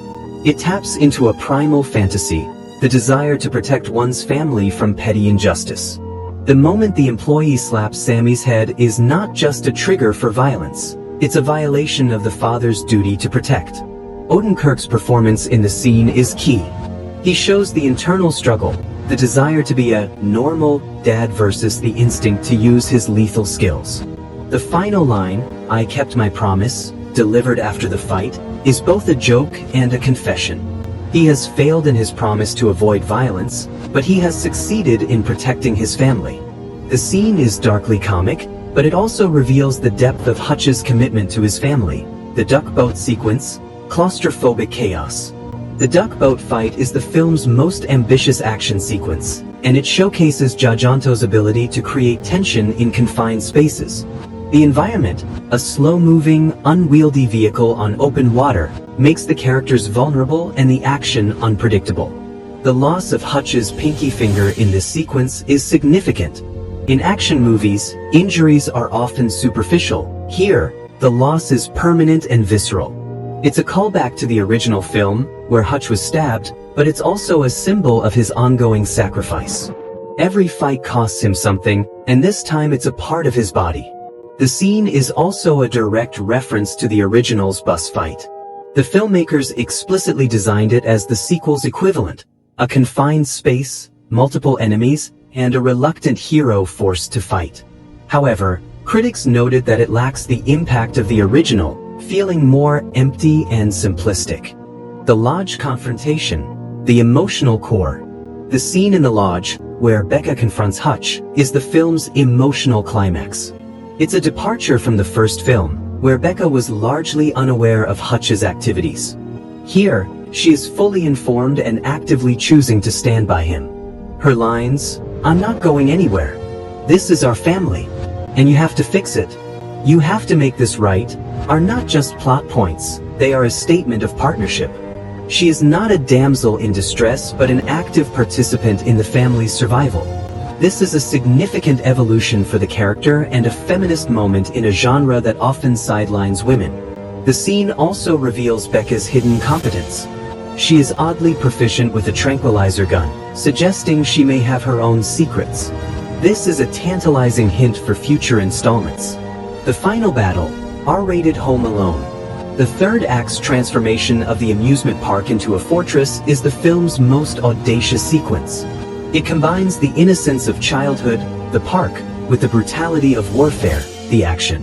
It taps into a primal fantasy, the desire to protect one's family from petty injustice. The moment the employee slaps Sammy's head is not just a trigger for violence, it's a violation of the father's duty to protect. Odenkirk's performance in the scene is key. He shows the internal struggle, the desire to be a normal dad versus the instinct to use his lethal skills. The final line, "I kept my promise," delivered after the fight, is both a joke and a confession. He has failed in his promise to avoid violence, but he has succeeded in protecting his family. The scene is darkly comic, but it also reveals the depth of Hutch's commitment to his family. The duck boat sequence, claustrophobic chaos. The duck boat fight is the film's most ambitious action sequence, and it showcases Tjahjanto's ability to create tension in confined spaces. The environment, a slow-moving, unwieldy vehicle on open water, makes the characters vulnerable and the action unpredictable. The loss of Hutch's pinky finger in this sequence is significant. In action movies, injuries are often superficial. Here, the loss is permanent and visceral. It's a callback to the original film, where Hutch was stabbed, but it's also a symbol of his ongoing sacrifice. Every fight costs him something, and this time it's a part of his body. The scene is also a direct reference to the original's bus fight. The filmmakers explicitly designed it as the sequel's equivalent, a confined space, multiple enemies, and a reluctant hero forced to fight. However, critics noted that it lacks the impact of the original, feeling more empty and simplistic. The lodge confrontation, the emotional core. The scene in the lodge, where Becca confronts Hutch, is the film's emotional climax. It's a departure from the first film, where Becca was largely unaware of Hutch's activities. Here, she is fully informed and actively choosing to stand by him. Her lines, "I'm not going anywhere. This is our family. And you have to fix it. You have to make this right," are not just plot points, they are a statement of partnership. She is not a damsel in distress but an active participant in the family's survival. This is a significant evolution for the character and a feminist moment in a genre that often sidelines women. The scene also reveals Becca's hidden competence. She is oddly proficient with a tranquilizer gun, suggesting she may have her own secrets. This is a tantalizing hint for future installments. The final battle, R-rated Home Alone. The third act's transformation of the amusement park into a fortress is the film's most audacious sequence. It combines the innocence of childhood, the park, with the brutality of warfare, the action.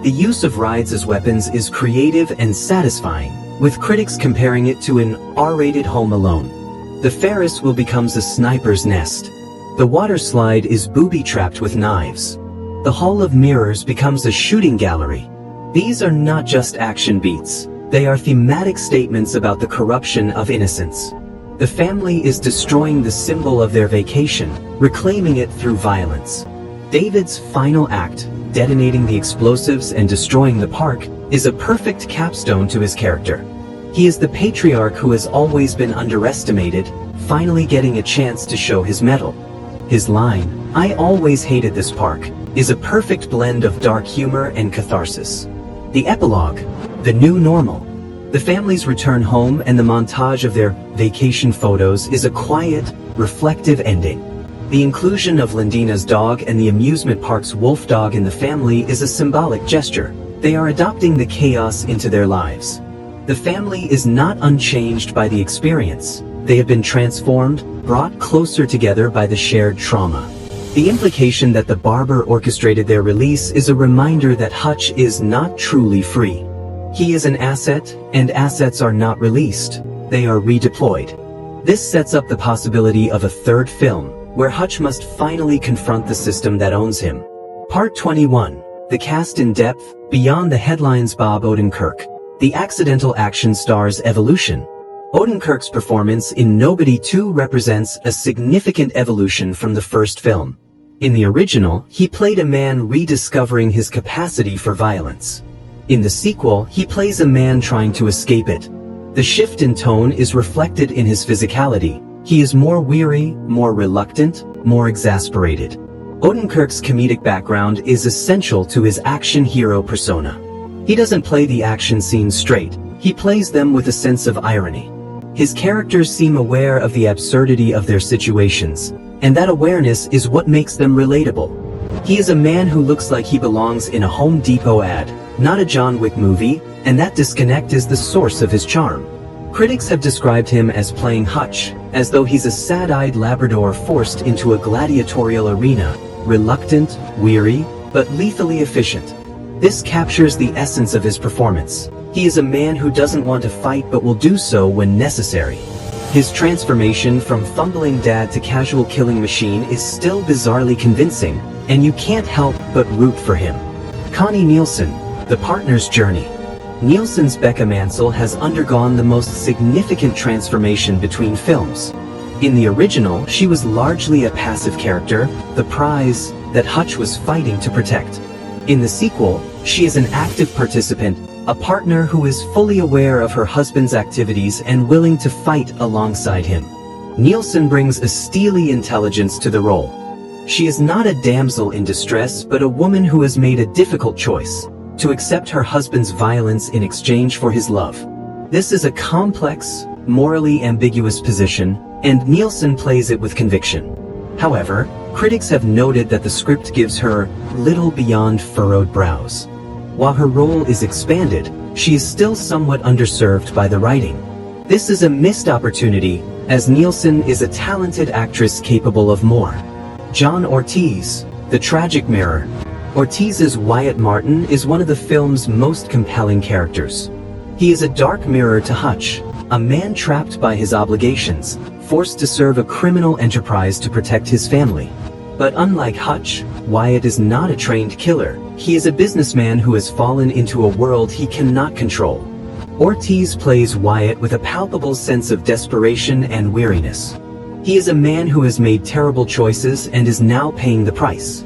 The use of rides as weapons is creative and satisfying, with critics comparing it to an R-rated Home Alone. The Ferris wheel becomes a sniper's nest. The water slide is booby-trapped with knives. The Hall of Mirrors becomes a shooting gallery. These are not just action beats, they are thematic statements about the corruption of innocence. The family is destroying the symbol of their vacation, reclaiming it through violence. David's final act, detonating the explosives and destroying the park, is a perfect capstone to his character. He is the patriarch who has always been underestimated, finally getting a chance to show his mettle. His line, "I always hated this park," is a perfect blend of dark humor and catharsis. The epilogue, the new normal. The family's return home and the montage of their vacation photos is a quiet, reflective ending. The inclusion of Lindina's dog and the amusement park's wolf dog in the family is a symbolic gesture. They are adopting the chaos into their lives. The family is not unchanged by the experience. They have been transformed, brought closer together by the shared trauma. The implication that the barber orchestrated their release is a reminder that Hutch is not truly free. He is an asset, and assets are not released, they are redeployed. This sets up the possibility of a third film, where Hutch must finally confront the system that owns him. Part 21. The cast in depth, beyond the headlines. Bob Odenkirk. The accidental action star's evolution. Odenkirk's performance in Nobody 2 represents a significant evolution from the first film. In the original, he played a man rediscovering his capacity for violence. In the sequel, he plays a man trying to escape it. The shift in tone is reflected in his physicality. He is more weary, more reluctant, more exasperated. Odenkirk's comedic background is essential to his action hero persona. He doesn't play the action scenes straight, he plays them with a sense of irony. His characters seem aware of the absurdity of their situations, and that awareness is what makes them relatable. He is a man who looks like he belongs in a Home Depot ad, not a John Wick movie, and that disconnect is the source of his charm. Critics have described him as playing Hutch, as though he's a sad-eyed Labrador forced into a gladiatorial arena, reluctant, weary, but lethally efficient. This captures the essence of his performance. He is a man who doesn't want to fight but will do so when necessary. His transformation from fumbling dad to casual killing machine is still bizarrely convincing, and you can't help but root for him. Connie Nielsen, the partner's journey. Nielsen's Becca Mansell has undergone the most significant transformation between films. In the original, she was largely a passive character, the prize that Hutch was fighting to protect. In the sequel, she is an active participant, a partner who is fully aware of her husband's activities and willing to fight alongside him. Nielsen brings a steely intelligence to the role. She is not a damsel in distress but a woman who has made a difficult choice, to accept her husband's violence in exchange for his love. This is a complex, morally ambiguous position, and Nielsen plays it with conviction. However, critics have noted that the script gives her little beyond furrowed brows. While her role is expanded, she is still somewhat underserved by the writing. This is a missed opportunity, as Nielsen is a talented actress capable of more. John Ortiz, The Tragic Mirror. Ortiz's Wyatt Martin is one of the film's most compelling characters. He is a dark mirror to Hutch, a man trapped by his obligations, forced to serve a criminal enterprise to protect his family. But unlike Hutch, Wyatt is not a trained killer. He is a businessman who has fallen into a world he cannot control. Ortiz plays Wyatt with a palpable sense of desperation and weariness. He is a man who has made terrible choices and is now paying the price.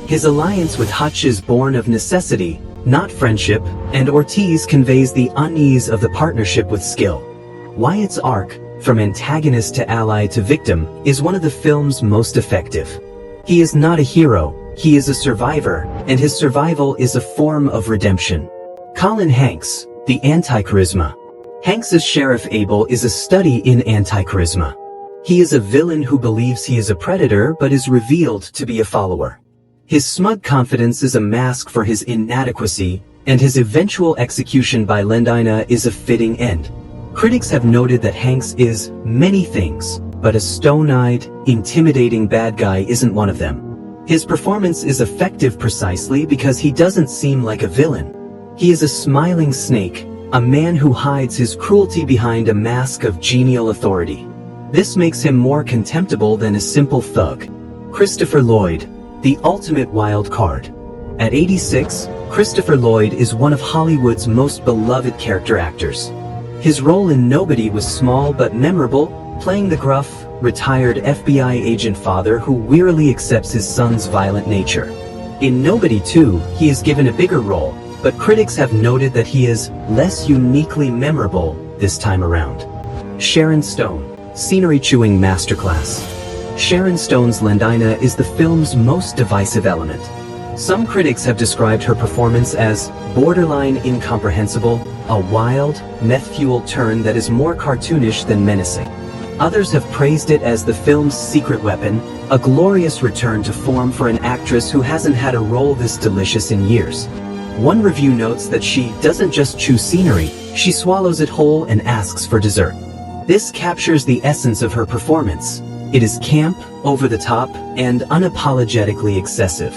His alliance with Hutch is born of necessity, not friendship, and Ortiz conveys the unease of the partnership with skill. Wyatt's arc, from antagonist to ally to victim, is one of the film's most effective. He is not a hero, he is a survivor, and his survival is a form of redemption. Colin Hanks, the anti-charisma. Hanks's Sheriff Abel is a study in anti-charisma. He is a villain who believes he is a predator but is revealed to be a follower. His smug confidence is a mask for his inadequacy, and his eventual execution by Lendina is a fitting end. Critics have noted that Hanks is many things, but a stone-eyed, intimidating bad guy isn't one of them. His performance is effective precisely because he doesn't seem like a villain. He is a smiling snake, a man who hides his cruelty behind a mask of genial authority. This makes him more contemptible than a simple thug. Christopher Lloyd, the ultimate wild card. At 86, Christopher Lloyd is one of Hollywood's most beloved character actors. His role in Nobody was small but memorable, playing the gruff, retired FBI agent father who wearily accepts his son's violent nature. In Nobody 2, he is given a bigger role, but critics have noted that he is less uniquely memorable this time around. Sharon Stone, scenery-chewing masterclass. Sharon Stone's Lendina is the film's most divisive element. Some critics have described her performance as borderline incomprehensible, a wild, meth-fueled turn that is more cartoonish than menacing. Others have praised it as the film's secret weapon, a glorious return to form for an actress who hasn't had a role this delicious in years. One review notes that she doesn't just chew scenery, she swallows it whole and asks for dessert. This captures the essence of her performance. It is camp, over the top, and unapologetically excessive.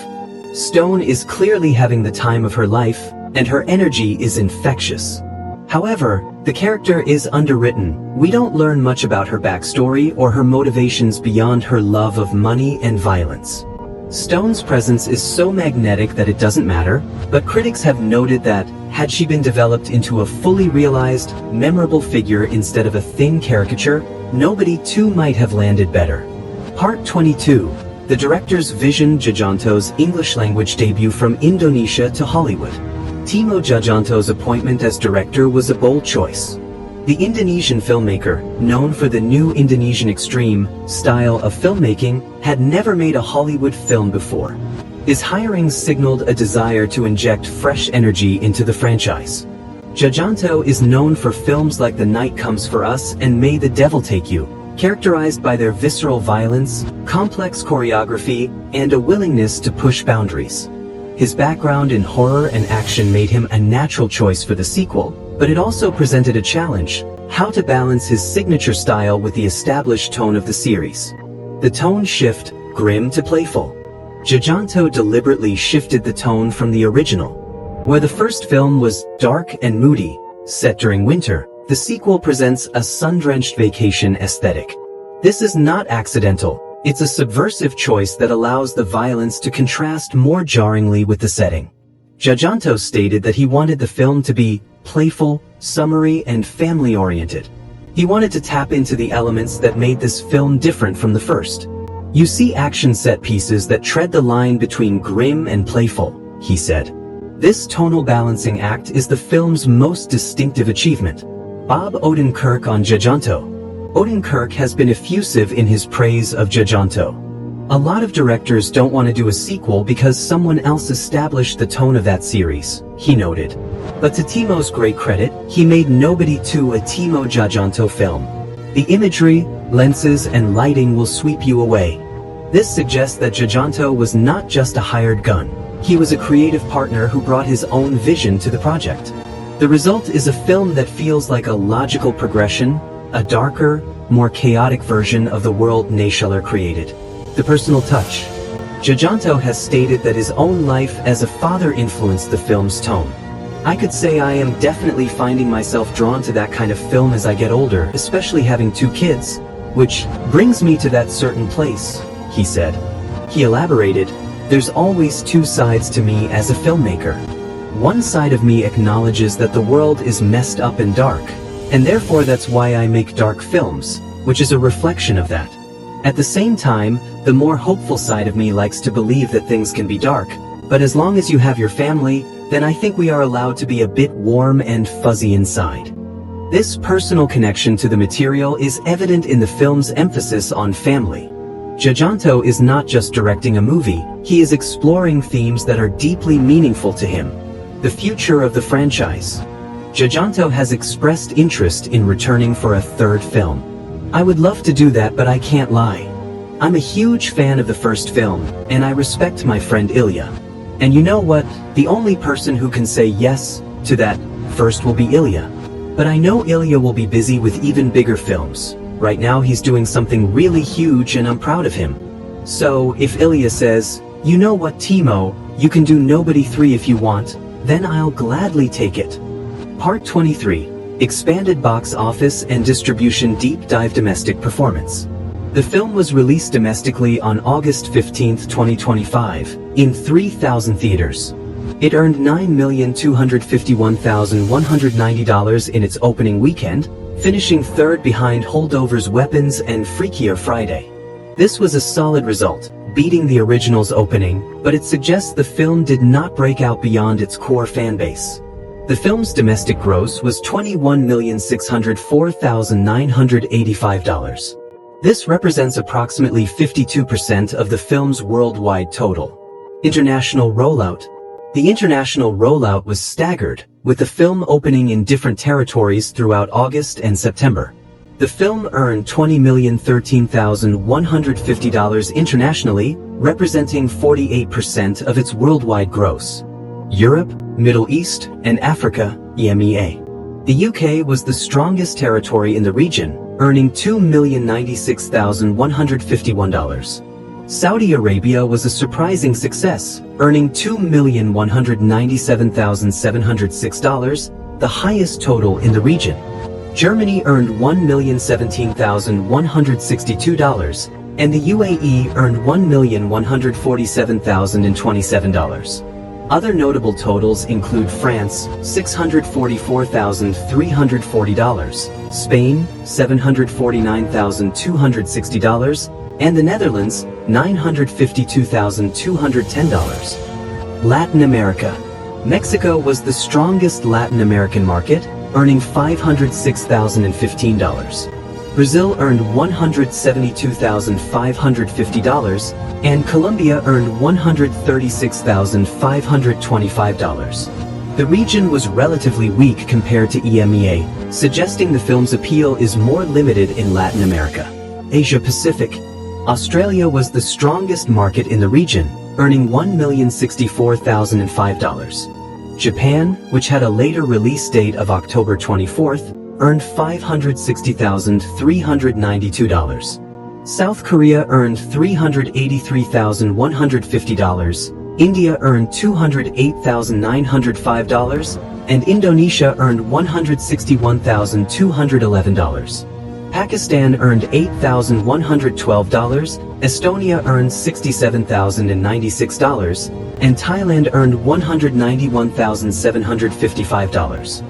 Stone is clearly having the time of her life, and her energy is infectious. However, the character is underwritten. We don't learn much about her backstory or her motivations beyond her love of money and violence. Stone's presence is so magnetic that it doesn't matter, but critics have noted that, had she been developed into a fully realized, memorable figure instead of a thin caricature, Nobody 2 might have landed better. Part 22. The director's Vision Tjahjanto's English-language debut from Indonesia to Hollywood. Timo Tjahjanto's appointment as director was a bold choice. The Indonesian filmmaker, known for the new Indonesian extreme style of filmmaking, had never made a Hollywood film before. His hiring signaled a desire to inject fresh energy into the franchise. Tjahjanto is known for films like The Night Comes for Us and May the Devil Take You, characterized by their visceral violence, complex choreography, and a willingness to push boundaries. His background in horror and action made him a natural choice for the sequel, but it also presented a challenge: how to balance his signature style with the established tone of the series. The tone shift, grim to playful. Tjahjanto deliberately shifted the tone from the original. Where the first film was dark and moody, set during winter, the sequel presents a sun-drenched vacation aesthetic. This is not accidental. It's a subversive choice that allows the violence to contrast more jarringly with the setting. Tjahjanto stated that he wanted the film to be playful, summery, and family-oriented. He wanted to tap into the elements that made this film different from the first. You see action set pieces that tread the line between grim and playful, he said. This tonal balancing act is the film's most distinctive achievement. Bob Odenkirk on Tjahjanto. Odenkirk has been effusive in his praise of Tjahjanto. A lot of directors don't want to do a sequel because someone else established the tone of that series, he noted. But to Timo's great credit, he made Nobody 2 a Timo Tjahjanto film. The imagery, lenses, and lighting will sweep you away. This suggests that Tjahjanto was not just a hired gun. He was a creative partner who brought his own vision to the project. The result is a film that feels like a logical progression, a darker, more chaotic version of the world Nielsen created. The personal touch. Tjahjanto has stated that his own life as a father influenced the film's tone. I could say I am definitely finding myself drawn to that kind of film as I get older, especially having 2 kids, which brings me to that certain place, he said. He elaborated, there's always 2 sides to me as a filmmaker. One side of me acknowledges that the world is messed up and dark, and therefore that's why I make dark films, which is a reflection of that. At the same time, the more hopeful side of me likes to believe that things can be dark, but as long as you have your family, then I think we are allowed to be a bit warm and fuzzy inside. This personal connection to the material is evident in the film's emphasis on family. Tjahjanto is not just directing a movie, he is exploring themes that are deeply meaningful to him. The future of the franchise. Tjahjanto has expressed interest in returning for a 3rd film. I would love to do that, but I can't lie. I'm a huge fan of the first film, and I respect my friend Ilya. And you know what? The only person who can say yes to that first will be Ilya. But I know Ilya will be busy with even bigger films. Right now he's doing something really huge and I'm proud of him. So, if Ilya says, you know what Timo, you can do Nobody 3 if you want, then I'll gladly take it. Part 23. Expanded box office and distribution deep dive domestic performance. The film was released domestically on August 15, 2025, in 3,000 theaters. It earned $9,251,190 in its opening weekend, finishing 3rd behind Holdovers Weapons and Freakier Friday. This was a solid result, beating the original's opening, but it suggests the film did not break out beyond its core fanbase. The film's domestic gross was $21,604,985. This represents approximately 52% of the film's worldwide total. International rollout. The international rollout was staggered, with the film opening in different territories throughout August and September. The film earned $20,013,150 internationally, representing 48% of its worldwide gross. Europe, Middle East, and Africa, EMEA. The UK was the strongest territory in the region, earning $2,096,151. Saudi Arabia was a surprising success, earning $2,197,706, the highest total in the region. Germany earned $1,017,162, and the UAE earned $1,147,027. Other notable totals include France, $644,340, Spain, $749,260, and the Netherlands, $952,210. Latin America. Mexico was the strongest Latin American market, earning $506,015. Brazil earned $172,550, and Colombia earned $136,525. The region was relatively weak compared to EMEA, suggesting the film's appeal is more limited in Latin America. Asia Pacific. Australia was the strongest market in the region, earning $1,064,005. Japan, which had a later release date of October 24th, earned $560,392. South Korea earned $383,150, India earned $208,905, and Indonesia earned $161,211. Pakistan earned $8,112, Estonia earned $67,096, and Thailand earned $191,755.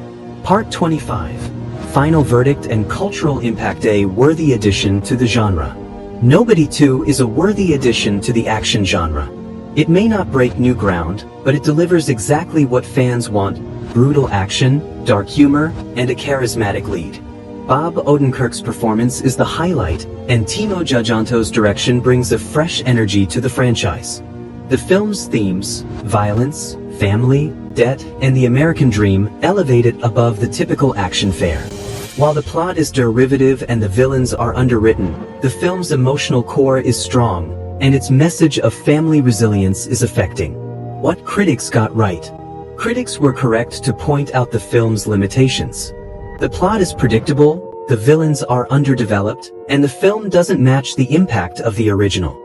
Part 25. Final verdict and cultural impact. A worthy addition to the genre. Nobody 2 is a worthy addition to the action genre. It may not break new ground, but it delivers exactly what fans want: brutal action, dark humor, and a charismatic lead. Bob Odenkirk's performance is the highlight, and Timo Tjahjanto's direction brings a fresh energy to the franchise. The film's themes, violence, family, debt, and the American dream, elevate it above the typical action fare. While the plot is derivative and the villains are underwritten, the film's emotional core is strong, and its message of family resilience is affecting. What critics got right. Critics were correct to point out the film's limitations. The plot is predictable, the villains are underdeveloped, and the film doesn't match the impact of the original.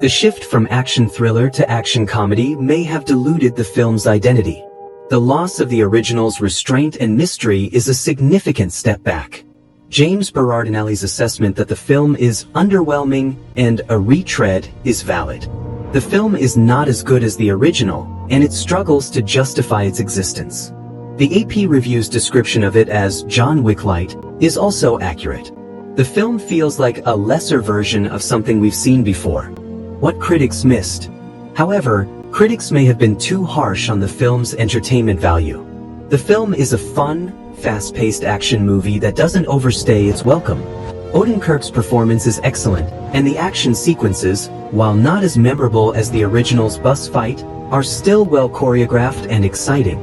The shift from action thriller to action comedy may have diluted the film's identity. The loss of the original's restraint and mystery is a significant step back. James Berardinelli's assessment that the film is underwhelming and a retread is valid. The film is not as good as the original, and it struggles to justify its existence. The AP Review's description of it as John Wick light is also accurate. The film feels like a lesser version of something we've seen before. What critics missed. However, critics may have been too harsh on the film's entertainment value. The film is a fun, fast-paced action movie that doesn't overstay its welcome. Odenkirk's performance is excellent, and the action sequences, while not as memorable as the original's bus fight, are still well choreographed and exciting.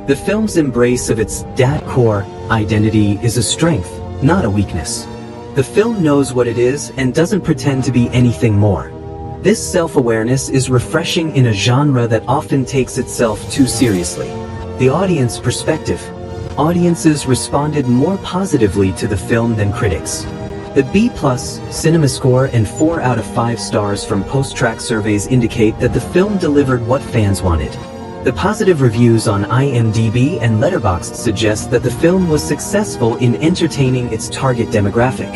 The film's embrace of its dad core identity is a strength, not a weakness. The film knows what it is and doesn't pretend to be anything more. This self-awareness is refreshing in a genre that often takes itself too seriously. The audience perspective. Audiences responded more positively to the film than critics. The B+ cinema score and 4 out of 5 stars from post-track surveys indicate that the film delivered what fans wanted. The positive reviews on IMDb and Letterboxd suggest that the film was successful in entertaining its target demographic.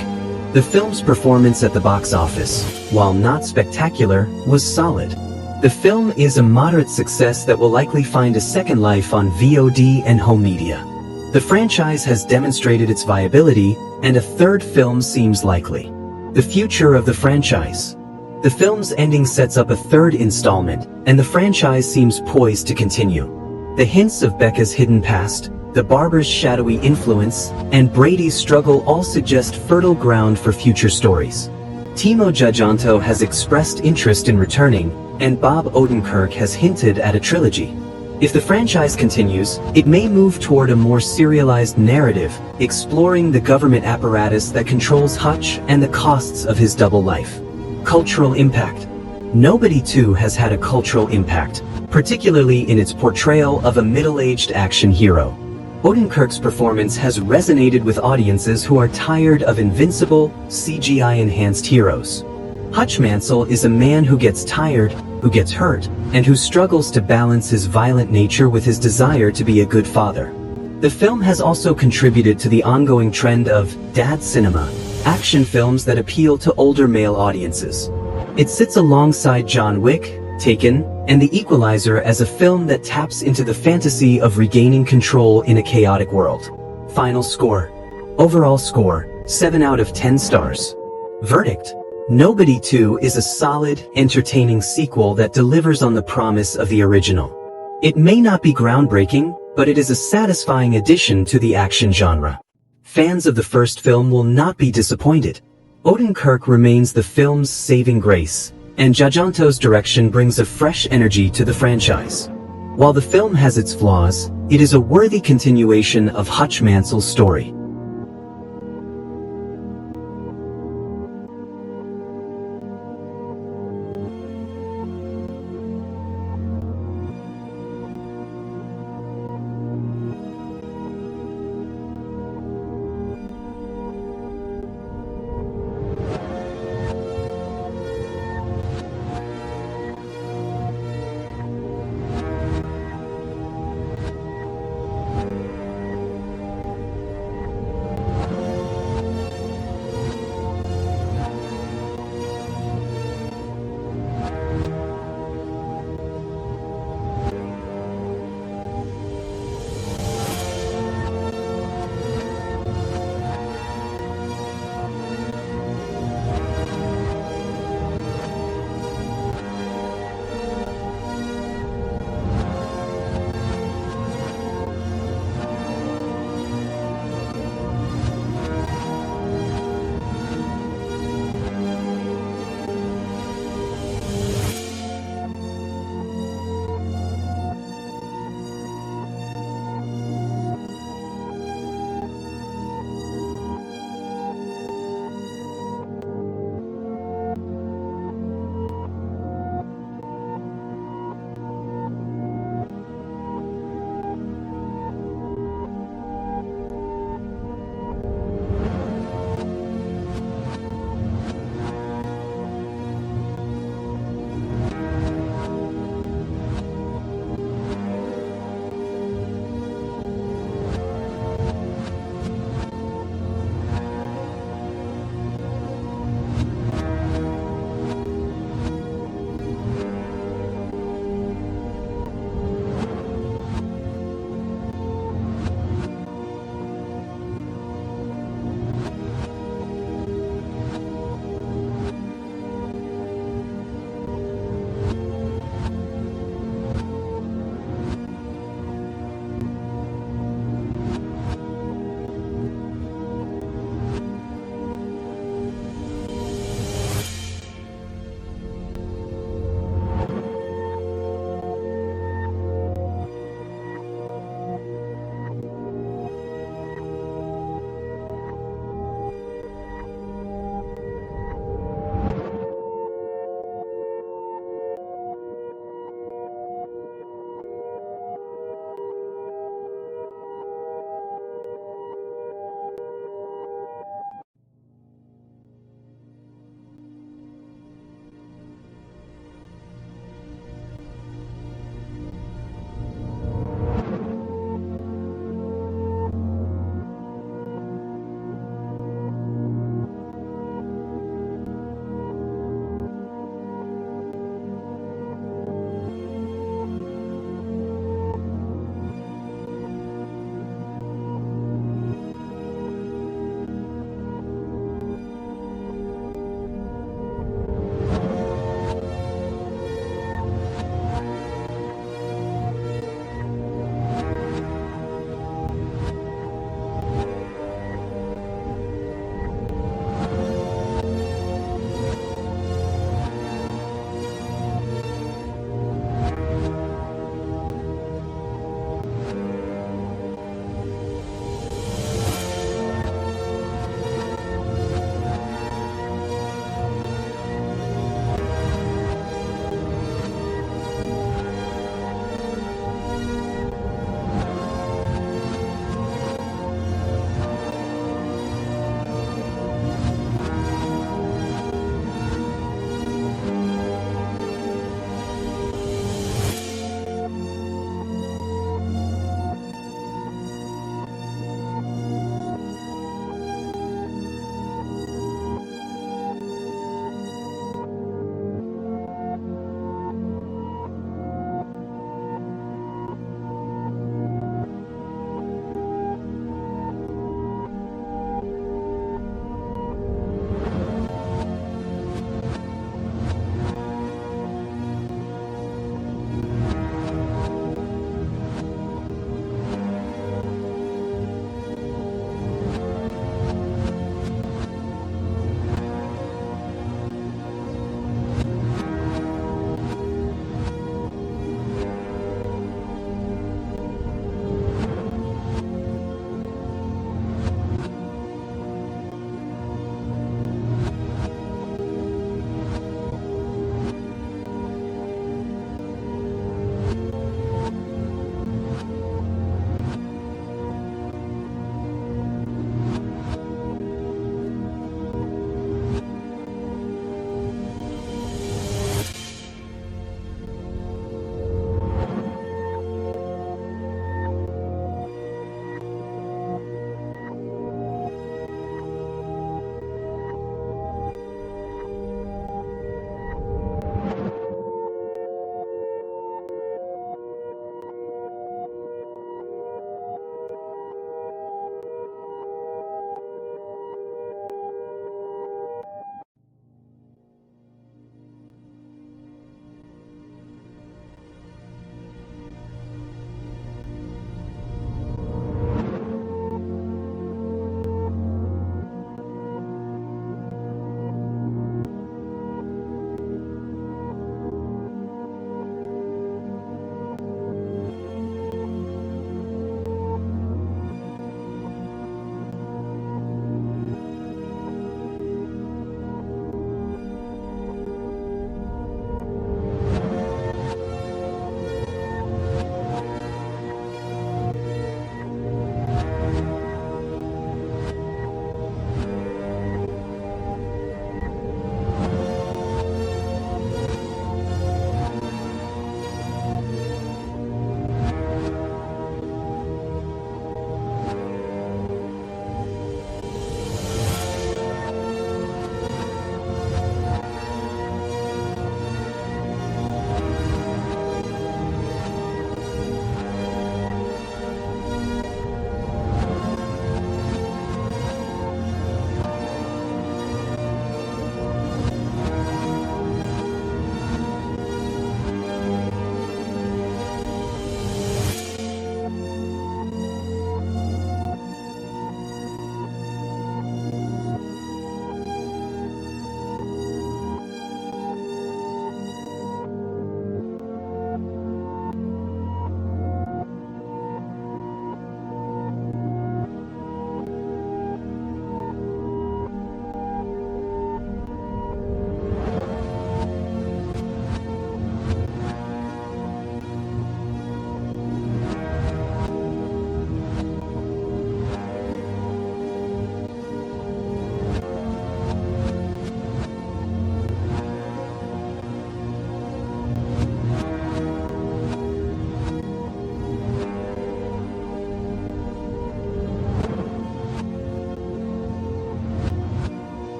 The film's performance at the box office, while not spectacular, was solid. The film is a moderate success that will likely find a second life on VOD and home media. The franchise has demonstrated its viability, and a third film seems likely. The future of the franchise. The film's ending sets up a third installment, and the franchise seems poised to continue. The hints of Becca's hidden past, the barber's shadowy influence, and Brady's struggle all suggest fertile ground for future stories. Timo Tjahjanto has expressed interest in returning, and Bob Odenkirk has hinted at a trilogy. If the franchise continues, it may move toward a more serialized narrative, exploring the government apparatus that controls Hutch and the costs of his double life. Cultural impact. Nobody 2 has had a cultural impact, particularly in its portrayal of a middle-aged action hero. Odenkirk's performance has resonated with audiences who are tired of invincible, CGI-enhanced heroes. Hutch Mansell is a man who gets tired, who gets hurt, and who struggles to balance his violent nature with his desire to be a good father. The film has also contributed to the ongoing trend of dad cinema, action films that appeal to older male audiences. It sits alongside John Wick, Taken, and The Equalizer as a film that taps into the fantasy of regaining control in a chaotic world. Final score. Overall score, 7 out of 10 stars. Verdict. Nobody 2 is a solid, entertaining sequel that delivers on the promise of the original. It may not be groundbreaking, but it is a satisfying addition to the action genre. Fans of the first film will not be disappointed. Odenkirk remains the film's saving grace, and Tjahjanto's direction brings a fresh energy to the franchise. While the film has its flaws, it is a worthy continuation of Hutch Mansell's story.